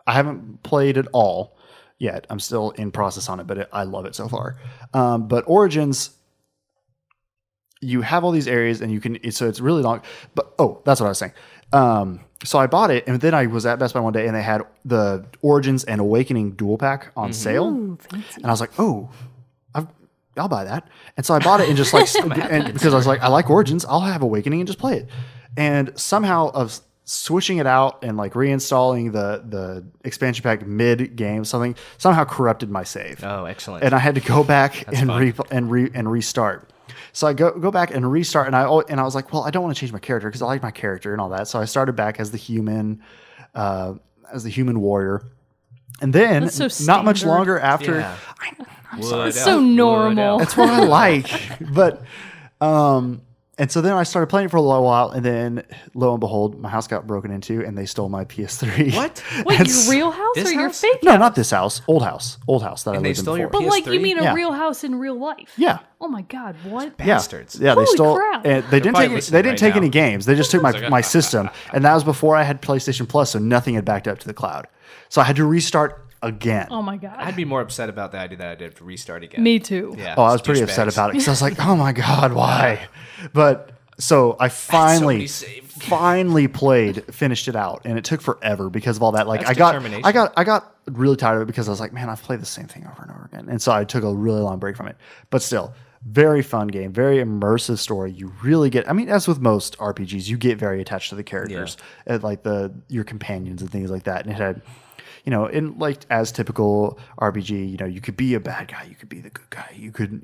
A: I haven't played it all yet. I'm still in process on it, but I love it so far. But Origins, you have all these areas, and so it's really long. But that's what I was saying. So I bought it, and then I was at Best Buy one day, and they had the Origins and Awakening dual pack on sale,
B: Ooh, fancy.
A: and I was like, I'll buy that. And so I bought it and just because I was like, I like Origins, I'll have Awakening and just play it. And somehow of switching it out and reinstalling the expansion pack mid game, somehow corrupted my save.
C: Oh, excellent.
A: And I had to go back and
C: fun.
A: restart. So I go back and restart, and I was like, well, I don't want to change my character because I like my character and all that. So I started back as the human warrior, and then
B: That's so
A: not much
B: standard.
A: longer after.
C: Yeah.
A: I'm sorry.
B: So normal.
A: That's what I like. But and so then I started playing it for a little while, and then lo and behold, my house got broken into, and they stole my PS3.
C: What?
B: Wait,
A: And
B: your real house
C: this
B: or your
C: house?
B: fake?
A: No, not this house. Old house that I
C: And they
A: lived in
C: stole your
A: before.
B: But like, you
C: PS3?
B: mean a
A: Yeah.
B: real house in real life?
A: Yeah.
B: Oh my God, what?
A: Yeah.
C: Bastards.
A: Yeah, they
B: Holy
A: stole.
B: crap.
A: And they didn't
C: probably
A: take.
C: listening
A: They didn't
C: right
A: take
C: now.
A: any games. They just took my system, and that was before I had PlayStation Plus, so nothing had backed up to the cloud. So I had to restart again.
B: Oh my God.
C: I'd be more upset about that idea that I did to restart again.
B: Me too.
C: Yeah.
A: I was pretty upset about it because I was like, "Oh my god, why?" But so I finally
C: saved.
A: finished it out, and it took forever because of all that. Like
C: That's
A: I
C: determination.
A: got really tired of it because I was like, "Man, I've played the same thing over and over again," and so I took a really long break from it. But still, very fun game, very immersive story. You really get. I mean, as with most RPGs, you get very attached to the characters, and like your companions and things like that. And it had. In as typical RPG, you could be a bad guy, you could be the good guy, you could,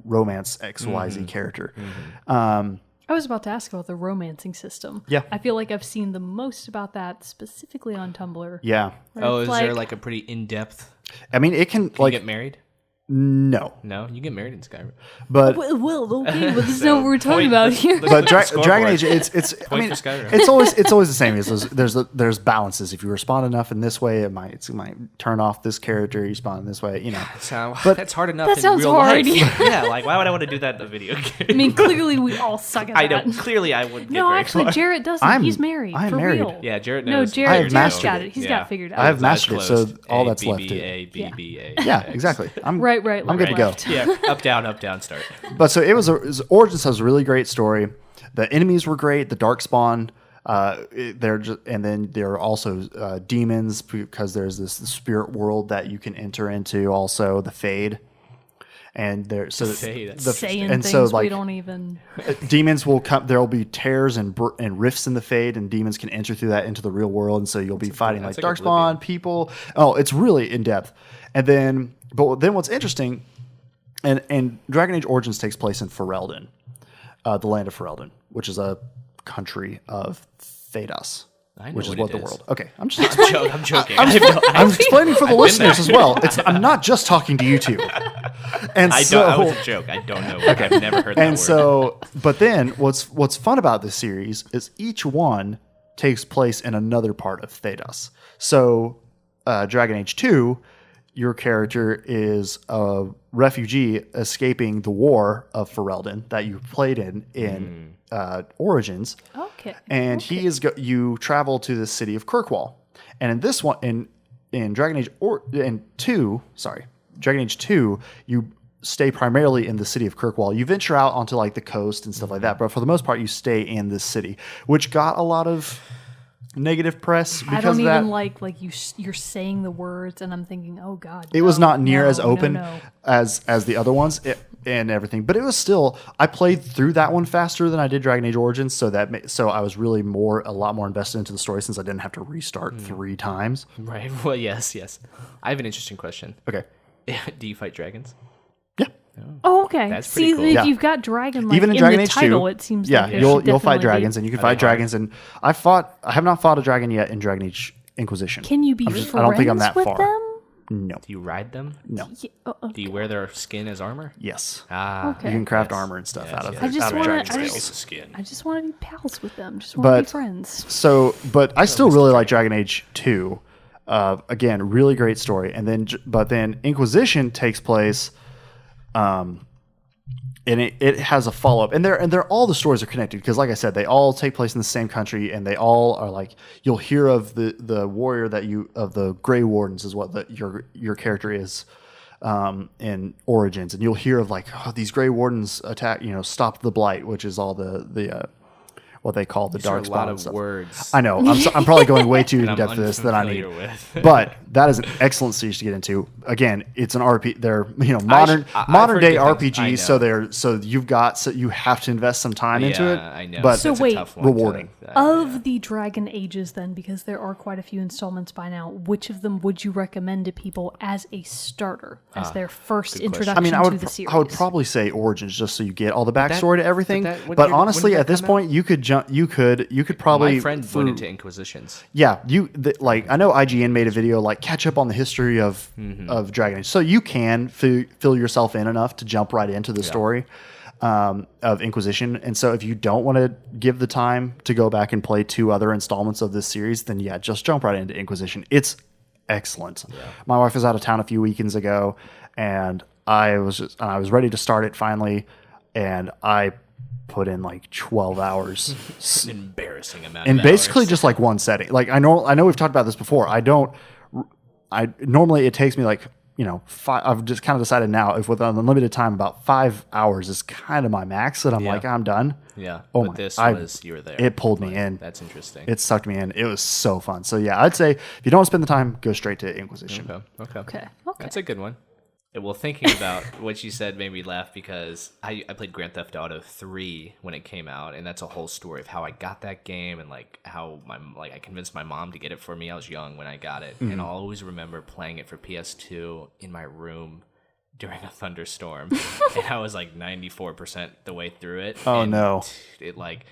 A: romance XYZ character.
B: I was about to ask about the romancing system.
A: Yeah.
B: I feel like I've seen the most about that specifically on Tumblr.
A: Yeah.
B: where
C: Oh,
B: it's
C: is there a pretty in-depth?
A: I mean, it can
C: Can you get married?
A: No,
C: No, you get married in Skyrim.
A: but
B: Well, okay, but this is not what we're talking about here.
A: but Dragon Age, it's I mean,
C: for Skyrim.
A: it's always the same. There's balances. If you respond enough in this way, it might turn off this character. You respond in this way, you know.
C: But that's hard enough
B: That
C: in
B: sounds
C: real
B: hard.
C: life. Yeah, like why would I want to do that in a video game?
B: I mean, clearly we all suck at
C: I
B: that.
C: know. Clearly, I wouldn't.
B: No,
C: get very
B: actually,
C: far.
B: Jerrett doesn't.
A: I'm-
B: He's married.
A: I'm
B: for
A: married.
B: real.
C: Yeah, Jerrett
B: No,
C: knows.
B: Jerrett,
A: mastered
B: Jerrett's got
A: it.
B: it. He's got it figured out.
A: I have mastered it, so all that's left to
C: BBA.
A: yeah, exactly. I'm
B: Right,
A: I'm good to go.
B: left.
C: Yeah, up, down, start.
A: But so Origins has a really great story. The enemies were great. The Darkspawn, and then there are also demons because there's this spirit world that you can enter into. Also, the Fade, and there
B: Saying
A: and
B: things
A: so like
B: we don't even.
A: demons will come. There will be tears and rifts in the Fade, and demons can enter through that into the real world. And so you'll be fighting like
C: like
A: Darkspawn people. Oh, it's really in depth. And then, what's interesting. And Dragon Age Origins takes place in Ferelden, the land of Ferelden, which is a country of Thedas,
C: I know
A: which is
C: what
A: what
C: it
A: the
C: is.
A: world. Okay, I'm just explaining.
C: I'm joking.
A: I'm explaining for the listeners as well. I'm not just talking to you two. And
C: I
A: so,
C: was a joke. I don't know. I've never heard that
A: and
C: word.
A: so, but then what's fun about this series is each one takes place in another part of Thedas. So, Dragon Age 2. Your character is a refugee escaping the war of Ferelden that you played in Origins.
B: Okay.
A: And he is you travel to the city of Kirkwall. And in this one in Dragon Age Dragon Age 2, you stay primarily in the city of Kirkwall. You venture out onto like the coast and stuff like that, but for the most part you stay in this city, which got a lot of negative press because
B: I don't
A: of that.
B: even like you're saying the words and I'm thinking, oh God.
A: It was not near as open
B: no.
A: as the other ones and everything, but it was still. I played through that one faster than I did Dragon Age Origins, so I was really a lot more invested into the story since I didn't have to restart 3 times.
C: Right. Well, yes. I have an interesting question.
A: Okay.
C: Do you fight dragons?
A: Yeah.
B: Oh, okay.
C: That's
B: See,
C: pretty cool.
B: if
A: Yeah.
B: you've got dragon, like,
A: Even in
B: in
A: Dragon
B: the
A: Age
B: title,
A: 2,
B: it seems
A: yeah,
B: like there
A: you'll
B: should
A: fight
B: definitely
A: dragons
B: be.
A: and you can fight dragons, and I have not fought a dragon yet in Dragon Age Inquisition.
B: Can you be friends
A: I don't think I'm that
B: with
A: far.
B: them?
A: No.
C: Do you ride them?
A: No.
B: Yeah,
C: Do you wear their skin as armor?
A: Yes.
C: Ah,
B: Okay.
A: You can craft
C: Yes.
A: armor and stuff
C: Yes,
A: out of
C: yes.
B: I just
A: out of
B: wanna-
A: dragon
B: I
A: scales.
B: just-
C: skin.
B: I just want to be pals with them. Just want to be
A: But
B: friends.
A: so, but I still really like Dragon Age 2. Again, really great story. And then Inquisition takes place, and it has a follow up, and they're all the stories are connected because, like I said, they all take place in the same country, and they all are like you'll hear of the warrior of the Grey Wardens is what your character is in Origins, and you'll hear of like these Grey Wardens stopped the Blight, which is all the what they call the
C: These are
A: Darkspawn.
C: a lot
A: and
C: of
A: stuff.
C: words.
A: I know. I'm probably going way too in
C: I'm
A: depth for this than I need.
C: unfamiliar with.
A: But that is an excellent series to get into. Again, it's an RPG. They're
C: I've
A: modern
C: heard
A: day
C: good things. I
A: RPGs. So you have to invest some time into it.
C: I know.
A: But
B: So
C: That's a
B: wait.
C: tough one to-
A: Rewarding.
B: Of the Dragon Ages, then, because there are quite a few installments by now, which of them would you recommend to people as a starter, as their first introduction
A: I mean,
B: to the series?
A: I would probably say Origins just so you get all the backstory to everything.
C: when
A: But
C: did
A: honestly,
C: that
A: at this
C: come out?
A: point, you could probably
C: My friend went into Inquisitions.
A: Yeah, I know IGN made a video like catch up on the history of Dragon Age, so you can fill yourself in enough to jump right into the story of Inquisition. And so if you don't want to give the time to go back and play 2 other installments of this series, then yeah, just jump right into Inquisition. It's excellent. Yeah. My wife was out of town a few weekends ago, and I was ready to start it finally, and I put in like 12 hours.
C: An embarrassing amount.
A: And
C: of
A: basically
C: hours.
A: just like one setting. Like I know we've talked about this before. I normally it takes me like, I've just kind of decided now if with an unlimited time about 5 hours is kind of my max that I'm like, I'm done.
C: Yeah.
A: Oh
C: But this you were there.
A: It pulled me in.
C: That's interesting.
A: It sucked me in. It was so fun. So yeah, I'd say if you don't want to spend the time, go straight to Inquisition.
B: Okay.
C: That's a good one. Well, thinking about what you said made me laugh because I played Grand Theft Auto 3 when it came out, and that's a whole story of how I got that game and like how I convinced my mom to get it for me. I was young when I got it, and I'll always remember playing it for PS2 in my room during a thunderstorm, and I was like 94% the way through it.
A: Oh,
C: and
A: no.
C: It like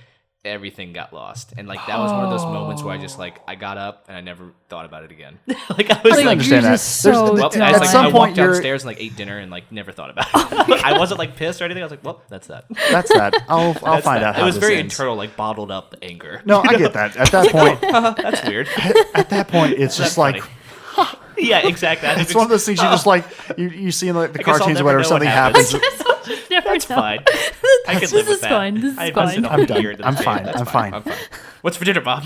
C: everything got lost. And like that was one of those moments where I just like I got up and I never thought about it again. Like I was
A: I can
C: like,
A: understand that.
C: at some
A: point,
C: I walked downstairs and like ate dinner and like never thought about it. I wasn't like pissed or anything. I was like, well, that's that.
A: That's that. I'll find out how
C: it was
A: this
C: very
A: ends.
C: internal, like bottled up anger.
A: No, I get that. At that point,
C: That's weird.
A: at that point, it's just like
C: Yeah, exactly.
A: it's one of those things you just like you see in like the
C: I guess I'll
A: cartoons or
C: never
A: whatever.
C: know
A: Something
C: what happens.
A: happens.
C: That's fine. I can live with that.
B: Fine. This is
C: I
B: fine.
C: sit
A: I'm
C: over
A: done.
C: here to
A: I'm
C: the
A: fine.
C: table. That's
A: I'm fine.
C: I'm fine. What's for dinner, Bob?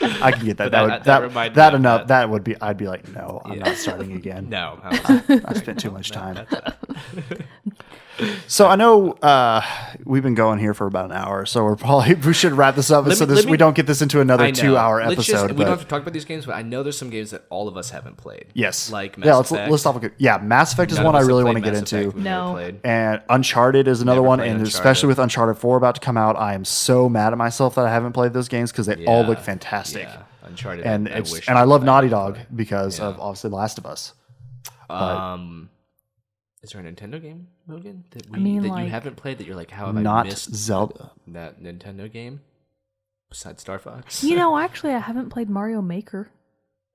A: I can get that.
C: But
A: That
C: reminded me of
A: enough.
C: that.
A: That would be. I'd be like, no, I'm not starting again.
C: No.
A: I spent too much time. So I know we've been going here for about an hour, so we should wrap this up we don't get this into another 2-hour episode.
C: We don't have to talk about these games, but I know there's some games that all of us haven't played.
A: Yes,
C: like Mass Effect.
A: Let's talk. Yeah, Mass Effect is
C: None
A: one
C: of
A: I
C: us
A: really
C: have
A: want to
C: played
A: get
C: Mass
A: into.
C: Effect. We've never played.
A: And Uncharted is another
C: Never
A: one,
C: played
A: and
C: Uncharted.
A: especially with Uncharted 4 about to come out, I am so mad at myself that I haven't played those games because they all look fantastic.
C: Yeah, Uncharted.
A: And
C: I wish
A: I love
C: I
A: Naughty
C: could
A: Dog
C: play.
A: because of obviously Last of Us.
C: Is there a Nintendo game, Mogan, that
B: mean,
C: you
B: like,
C: haven't played that you're like, how have I
A: Not
C: missed
A: Zelda.
C: that Nintendo game besides Star Fox?
B: Actually, I haven't played Mario Maker.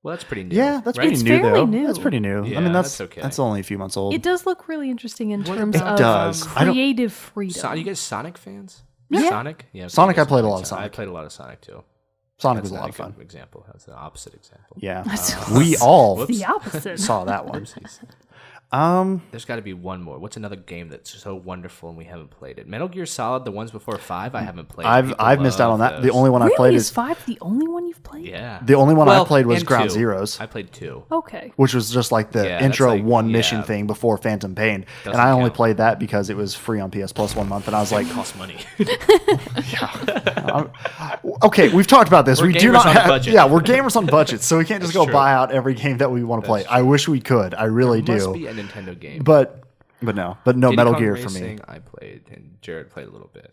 C: Well, that's pretty new.
A: Yeah, that's
C: right?
A: pretty
B: It's
A: new
B: fairly
A: though.
B: new.
A: That's pretty new. I
C: Yeah,
A: mean,
C: that's okay.
A: that's only a few months old.
B: It does look really interesting in terms
C: about,
B: of
A: does. I don't-
B: creative freedom.
C: Are you guys Sonic fans?
B: Yeah.
C: Sonic? Yeah.
A: Sonic,
C: you guys
A: I played a
C: like
A: lot of Sonic.
C: I played a lot of Sonic too.
A: Sonic
C: That's
A: was a
C: not
A: lot of
C: good
A: fun.
C: example. That's the opposite example.
A: Yeah, we all
B: the opposite.
A: saw that one.
C: Oopsies.
A: Um,
C: There's got to be one more. What's another game that's so wonderful and we haven't played it? Metal Gear Solid, the ones before 5, I haven't played.
A: I've missed out on that. The only one I
B: Really?
A: played
B: Is
A: is
B: 5 the only one you've played?
C: Yeah.
A: the only one I
C: Well,
A: played was
C: and
A: Ground
C: 2.
A: Zeroes,
C: I played 2.
B: Okay.
A: which was just like the
C: Yeah, that's
A: intro
C: like-
A: one mission
C: yeah.
A: thing before Phantom Pain, and
C: Doesn't
A: I only
C: count.
A: played that because it was free on PS Plus 1 month, and I was like,
C: Costs money.
A: okay, we've talked about this.
C: We're
A: we do
C: gamers
A: not
C: on a
A: have,
C: budget.
A: yeah, we're gamers on budgets, so we can't just
C: That's
A: go
C: true.
A: buy out every game that we want to play. I wish we could. I really
C: Must
A: do.
C: be a Nintendo game.
A: But no,
C: Diddy
A: Metal
C: Kong
A: Gear
C: Racing,
A: for me.
C: I played, and Jerrett played a little bit.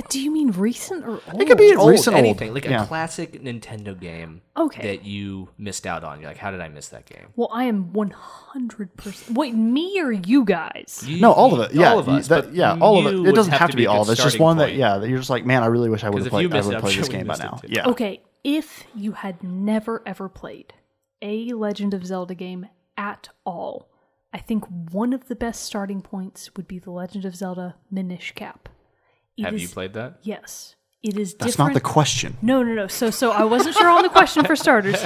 B: Do you mean recent or old?
A: It could be
C: Old,
A: recent old.
C: anything like
A: Yeah.
C: a classic Nintendo game.
B: Okay.
C: That you missed out on. You're like, how did I miss that game?
B: Well, I am 100%. Wait, me or you guys?
C: You-
A: No, all of it. Yeah,
C: all of us. but
A: all of
C: you
A: it. It
C: would
A: doesn't have to be
C: a
A: all of
C: good
A: it. It's just
C: starting
A: one that
C: point.
A: that you're just like, man, I really wish I would have
C: if you
A: played. I
C: missed
A: would
C: it,
A: have
C: I'm
A: played this
C: sure we
A: game by
C: missed
A: now.
C: it too.
A: Yeah.
B: Okay, if you had never ever played a Legend of Zelda game at all, I think one of the best starting points would be the Legend of Zelda Minish Cap.
C: Have you played that?
B: Yes. It is
A: That's
B: different.
A: not the question.
B: No. So I wasn't sure on the question for starters.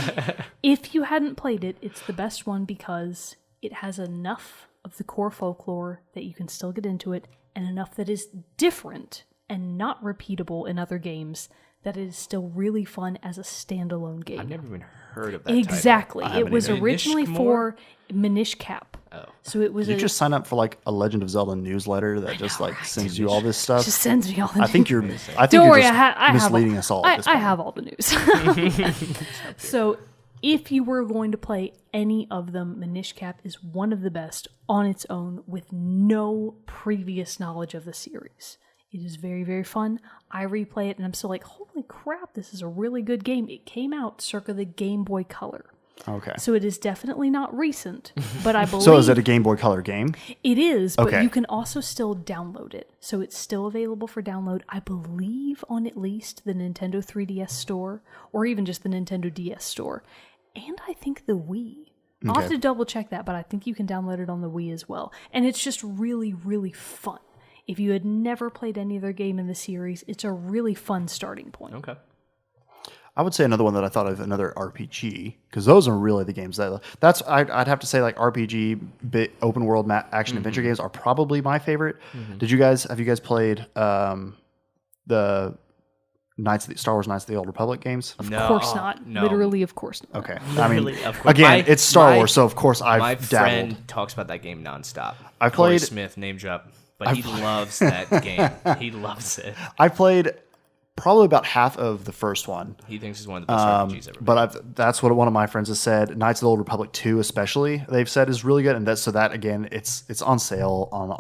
B: If you hadn't played it, it's the best one because it has enough of the core folklore that you can still get into it, and enough that is different and not repeatable in other games that it is still really fun as a standalone game.
C: I've never even heard of that.
B: Exactly.
A: I haven't
B: It was
C: either.
B: originally
C: Minish
B: for Minish Cap.
C: Oh.
B: So it was
A: Did you just sign up for like a Legend of Zelda newsletter that just like sends you all this stuff?
B: just sends me all the
A: I think you're. I think
B: Don't
A: you're
B: worry,
A: just
B: I
A: misleading
B: have
A: us all. At this
B: I
A: point.
B: have all the news. So, if you were going to play any of them, Minish Cap is one of the best on its own with no previous knowledge of the series. It is very, very fun. I replay it and I'm still like, holy crap, this is a really good game. It came out circa the Game Boy Color.
A: Okay.
B: So it is definitely not recent, but I believe...
A: So is it a Game Boy Color game?
B: It is, but
A: Okay.
B: you can also still download it. So it's still available for download, I believe, on at least the Nintendo 3DS store, or even just the Nintendo DS store. And I think the Wii. I'll have
A: Okay.
B: to double check that, but I think you can download it on the Wii as well. And it's just really, really fun. If you had never played any other game in the series, it's a really fun starting point.
C: Okay.
A: I would say another one that I thought of, another RPG, because those are really the games that's I'd have to say like RPG open world action adventure games are probably my favorite. Have you guys played the Star Wars Knights of the Old Republic games?
B: Of course not.
C: No.
B: Literally, of course not.
A: Okay, I mean,
C: Literally, of course.
A: again, it's Star
C: My-
A: Wars, so of course
C: My
A: I've dabbled.
C: friend talks about that game nonstop.
A: I
C: Corey
A: played-
C: Smith, name drop, but he loves that game. He loves it.
A: I played probably about half of the first one.
C: He thinks it's one of the best RPGs ever.
A: But that's what one of my friends has said. Knights of the Old Republic 2 especially, they've said is really good. And that again, it's on sale on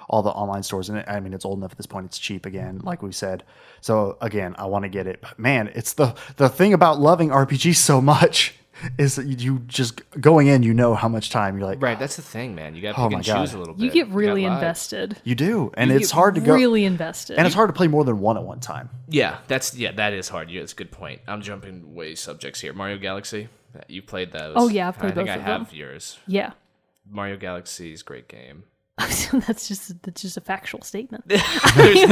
A: all the online stores. And I mean, it's old enough at this point. It's cheap again, like we said. So again, I want to get it. But man, it's the thing about loving RPGs so much is that you just going in, you know how much time you're like.
C: Right, that's the thing, man. You got to
A: Oh
C: pick
A: my
C: and
A: God.
C: choose a little bit.
B: You get really
C: got live.
B: invested.
A: You do, and
B: You
A: it's
B: get
A: hard to go.
B: really invested.
A: And it's hard to play more than one at one time.
C: Yeah, that is hard. Yeah, that's a good point. I'm jumping way subjects here. Mario Galaxy, you played those.
B: Oh, yeah, I've played
C: I think
B: both
C: I
B: of
C: have
B: them.
C: yours.
B: Yeah.
C: Mario Galaxy is a great game.
B: that's just a factual statement.
C: There's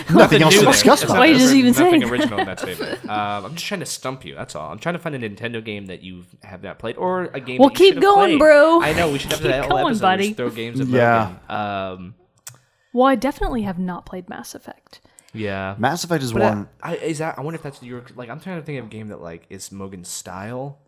C: nothing
A: else
C: new
A: to
C: there.
A: discuss
C: That's
A: about
C: not-
B: Why you just
C: there's
B: even
C: nothing
B: saying
C: original in that statement. I'm just trying to stump you. That's all. I'm trying to find a Nintendo game that you have not played, or a game.
B: Well,
C: that you
B: keep
C: should have
B: going,
C: played.
B: bro.
C: I know we should have
B: Keep
C: that whole
B: going,
C: episode. We
B: buddy.
C: should throw games at
A: Yeah.
C: Mogan.
B: Well, I definitely have not played Mass Effect.
C: Yeah.
A: Mass Effect is
C: But
A: one.
C: I wonder if that's your like. I'm trying to think of a game that like is Mogan's style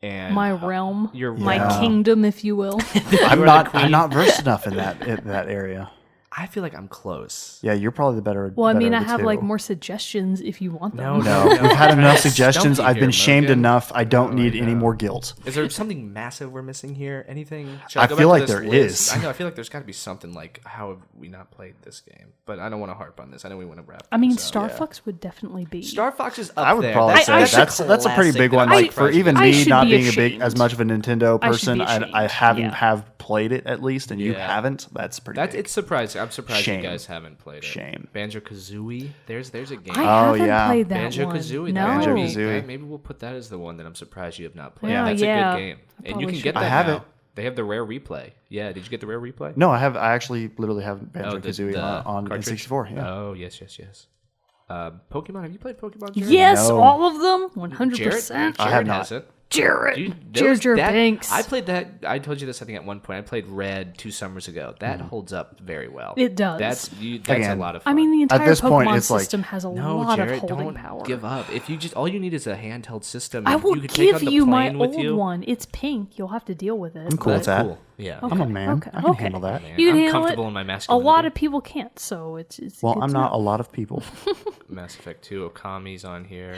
C: and
B: My realm,
C: your
B: my
A: realm.
B: kingdom, if you will.
A: I'm not versed enough in that area.
C: I feel like I'm close.
A: Yeah, you're probably the better.
B: Well, I mean,
A: better
B: I
A: of the
B: have
A: two.
B: like more suggestions if you want them.
A: No, we've had enough suggestions.
C: Stump you
A: I've been
C: here,
A: shamed
C: Mogan.
A: enough. I don't need any more guilt.
C: Is there something massive we're missing here? Anything? Should
A: I
C: go
A: feel
C: back
A: like
C: to this
A: there
C: list?
A: is.
C: I know. I feel like there's got to be something like how have we not played this game? But I don't want to harp on this. I know we want to wrap.
B: I mean,
C: this up.
B: Star Fox would definitely be.
C: Star Fox is up
A: I would
C: there.
A: probably say
B: that's
A: that's a pretty
C: classic
A: big
C: that
A: one.
C: I'm
A: Like for
C: surprised
A: even
B: I
A: me
B: should
A: not
B: be
A: being
B: ashamed.
A: as much of a Nintendo
B: I should
A: person,
B: be
A: I
B: ashamed,
A: haven't
B: yeah.
A: have played it at least, and you
C: Yeah.
A: haven't. That's pretty.
C: That's
A: big.
C: it's surprising. I'm surprised
A: Shame.
C: you guys haven't played it.
A: Shame.
C: Banjo Kazooie. There's a game.
B: I
A: Oh,
B: haven't
A: yeah.
B: played that
C: Banjo
B: one.
C: Kazooie.
B: No.
A: Banjo-Kazooie.
C: Maybe we'll put that as the one that I'm surprised you have not played.
B: Yeah,
C: That's
B: yeah.
C: a good game,
B: I
C: and you
B: probably
C: can
B: should.
C: get that.
A: I have
C: now.
A: it.
C: They have the rare replay. Yeah, did you get the rare replay?
A: No, I actually literally have Banjo
C: the
A: Kazooie on
C: cartridge?
A: N64. Yeah.
C: Oh yes. Pokemon. Have you played Pokemon? Jared?
B: Yes,
A: No.
B: all of them,
C: Jared,
B: 100%.
A: I have not.
C: has it.
B: Jarrett,
C: Those-
B: Jar
C: that-
B: Banks.
C: I played that. I told you this. I think at one point I played Red 2 summers ago. That holds up very well.
B: It does.
C: That's
A: Again,
C: a lot of fun.
B: I mean, the entire
A: this point,
B: Pokemon
A: it's like,
B: system has a
C: no,
B: lot
C: Jared,
B: of holding
C: don't
B: power.
C: give up. If you just all you need is a handheld system.
B: I
C: and
B: will
C: you can take
B: give
C: on the
B: you my
C: plane with
B: old
C: you.
B: one. It's pink. You'll have to deal with it.
A: I'm cool with
C: That's
A: that.
C: cool. Yeah.
B: Okay,
A: I'm a man.
B: okay,
A: I can
B: okay.
A: handle that.
C: Man,
B: You can
C: I'm
B: handle
C: comfortable
B: it.
C: in my
B: A
C: masculinity.
B: lot of people can't, so it's
A: Well,
B: good
A: I'm
B: to
A: not
B: know.
A: a lot of people.
C: Mass Effect 2, Okami's on here,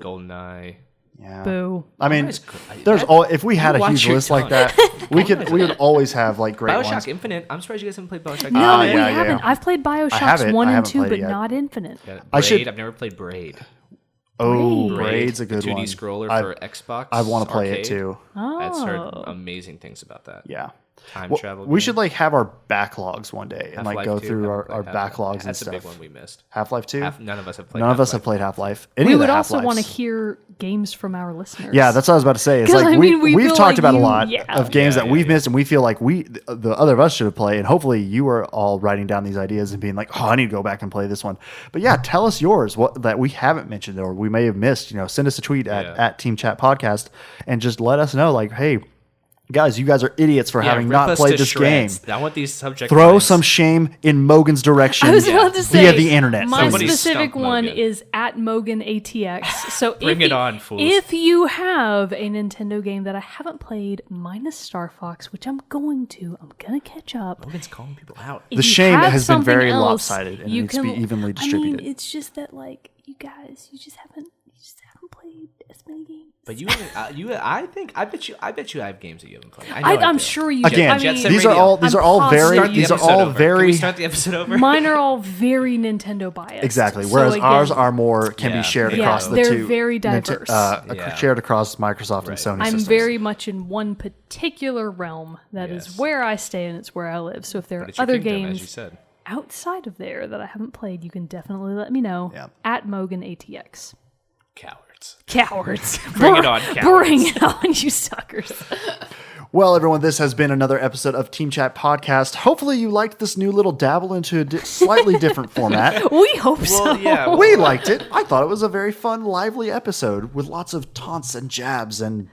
C: GoldenEye.
A: Yeah.
B: Boo.
A: I mean,
C: Nice cr-
A: there's
C: that-
A: all. If we had
C: you
A: a
C: watch
A: huge
C: your
A: list like
C: tongue.
A: that, we would always have like great
C: BioShock
A: ones.
C: Infinite. I'm surprised you guys haven't played BioShock.
B: No,
A: Ah,
B: we
A: yeah,
B: haven't.
A: yeah.
B: I've played
A: have
B: Bioshocks
A: it.
B: 1
A: I
B: and
A: haven't
B: 2,
A: played it
B: but
A: yet.
B: not Infinite.
C: Yeah,
A: I
C: Braid.
A: should-
C: I've never played Braid.
A: Oh,
B: Braid.
A: Braid's a
C: the
A: good
C: 2D
A: one.
C: scroller
A: I-
C: for Xbox.
A: I want to play
C: Arcade.
A: it too.
C: I've heard
B: Oh.
C: amazing things about that.
A: Yeah.
C: Time
A: Well,
C: travel.
A: we
C: game.
A: should like have our backlogs one day and like
C: Half-Life
A: go
C: 2,
A: through
C: haven't
A: our
C: played Half-Life.
A: backlogs and
C: That's a
A: stuff.
C: big one we missed.
A: Half-Life 2?
C: None of us have played.
A: None of us have
C: Half-Life.
A: played Half-Life. Any
B: We
A: of the
B: would also want to
A: Half-Lives.
B: hear games from our listeners.
A: Yeah, that's what I was about to say. It's
B: 'Cause,
A: like
B: I mean, we
A: we've
B: feel
A: talked
B: like
A: about a
B: you-
A: lot
B: yeah.
A: of games
C: Yeah,
A: that we've
C: yeah.
A: missed, and we feel like the other of us should have played. And hopefully, you are all writing down these ideas and being like, "Oh, I need to go back and play this one." But yeah, tell us yours, what that we haven't mentioned or we may have missed. You know, send us a tweet at Team Chat Podcast and just let us know, like, hey. Guys, you guys are idiots for having
C: rip
A: not
C: us
A: played
C: to
A: this game.
C: shreds. I want these subject
A: Throw
C: lines.
A: some shame in Mogan's direction
B: I was about to say
A: via the internet.
B: My
C: Somebody
B: specific
C: stump
B: one
C: Mogan.
B: is at Mogan ATX. So
C: Bring
B: if
C: it
B: you-
C: on, fools.
B: If you have a Nintendo game that I haven't played, minus Star Fox, which I'm going to catch up.
C: Logan's calling people out.
B: If
A: The
B: you
A: shame
B: have
A: has been
B: something
A: very
B: else,
A: lopsided and it
B: you
A: needs to be evenly distributed.
B: I mean, it's just that like you guys, you just haven't played as many games.
C: But I bet you have games that you haven't played. I know I
B: I'm
C: do.
B: sure you.
A: Again,
B: I
C: Jet
B: mean,
C: Set
A: these
C: Radio.
A: are all
B: I'm
A: very
B: positive.
A: these are
C: Episode
A: all
C: over. Can
A: very
C: we start the episode over?
B: mine are all very Nintendo biased.
A: exactly.
B: So
A: Whereas
B: again,
A: ours are more can
C: Yeah,
A: be shared
C: yeah,
A: across the
B: they're
A: two.
B: very diverse.
C: Yeah.
A: Shared across Microsoft and
C: Right.
A: Sony
B: I'm
A: systems.
B: very much in one particular realm. That is
C: Yes.
B: where I stay and it's where I live. So if there are
C: But it's your
B: other
C: kingdom, as you
B: games
C: said.
B: outside of there that I haven't played, you can definitely let me know
A: Yeah.
B: at Mogan ATX.
C: Cowards.
B: Cowards.
C: Bring it on, cowards.
B: Bring it on, you suckers.
A: Well, everyone, this has been another episode of Team Chat Podcast. Hopefully, you liked this new little dabble into a slightly different format.
B: We hope so.
C: Well, yeah.
A: We liked it. I thought it was a very fun, lively episode with lots of taunts and jabs and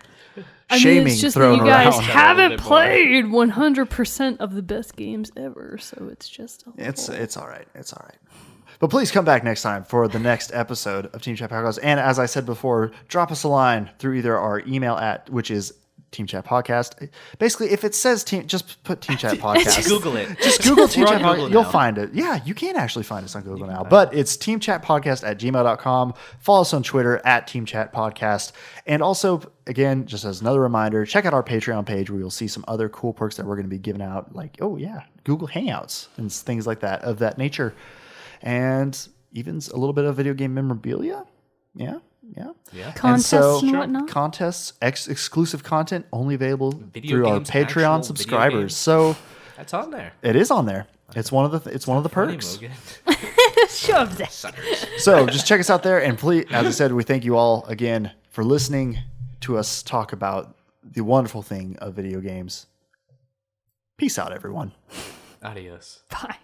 B: I mean,
A: shaming
B: it's just that
A: thrown
B: you guys
A: around.
B: haven't
C: bit more.
B: played 100% of the best games ever, so it's just a little...
A: It's all right. It's all right. But please come back next time for the next episode of Team Chat Podcast. And as I said before, drop us a line through either our email which is Team Chat Podcast. Basically, if it says team, just put Team Chat Podcast.
C: Just Google it.
A: Just Google Team
C: We're
A: Chat
C: on
A: Podcast.
C: Google
A: You'll
C: now.
A: find it. Yeah, you can actually find us on Google now. But it's teamchatpodcast@gmail.com. Follow us on Twitter at Team Chat Podcast. And also, again, just as another reminder, check out our Patreon page where you'll see some other cool perks that we're going to be giving out, like, oh yeah, Google Hangouts and things like that of that nature. And even a little bit of video game memorabilia. Yeah.
C: Yeah.
B: Contests and whatnot.
A: Contests, exclusive content only available
C: Video
A: through our
C: games, actual
A: Patreon
C: video
A: subscribers.
C: games.
A: So
C: That's on there.
A: it is on there. It's one of the
C: Funny,
A: perks.
C: Mogan.
B: Shove that.
C: Suckers.
A: So just check us out there, and please, as I said, we thank you all again for listening to us talk about the wonderful thing of video games. Peace out, everyone.
C: Adios.
B: Bye.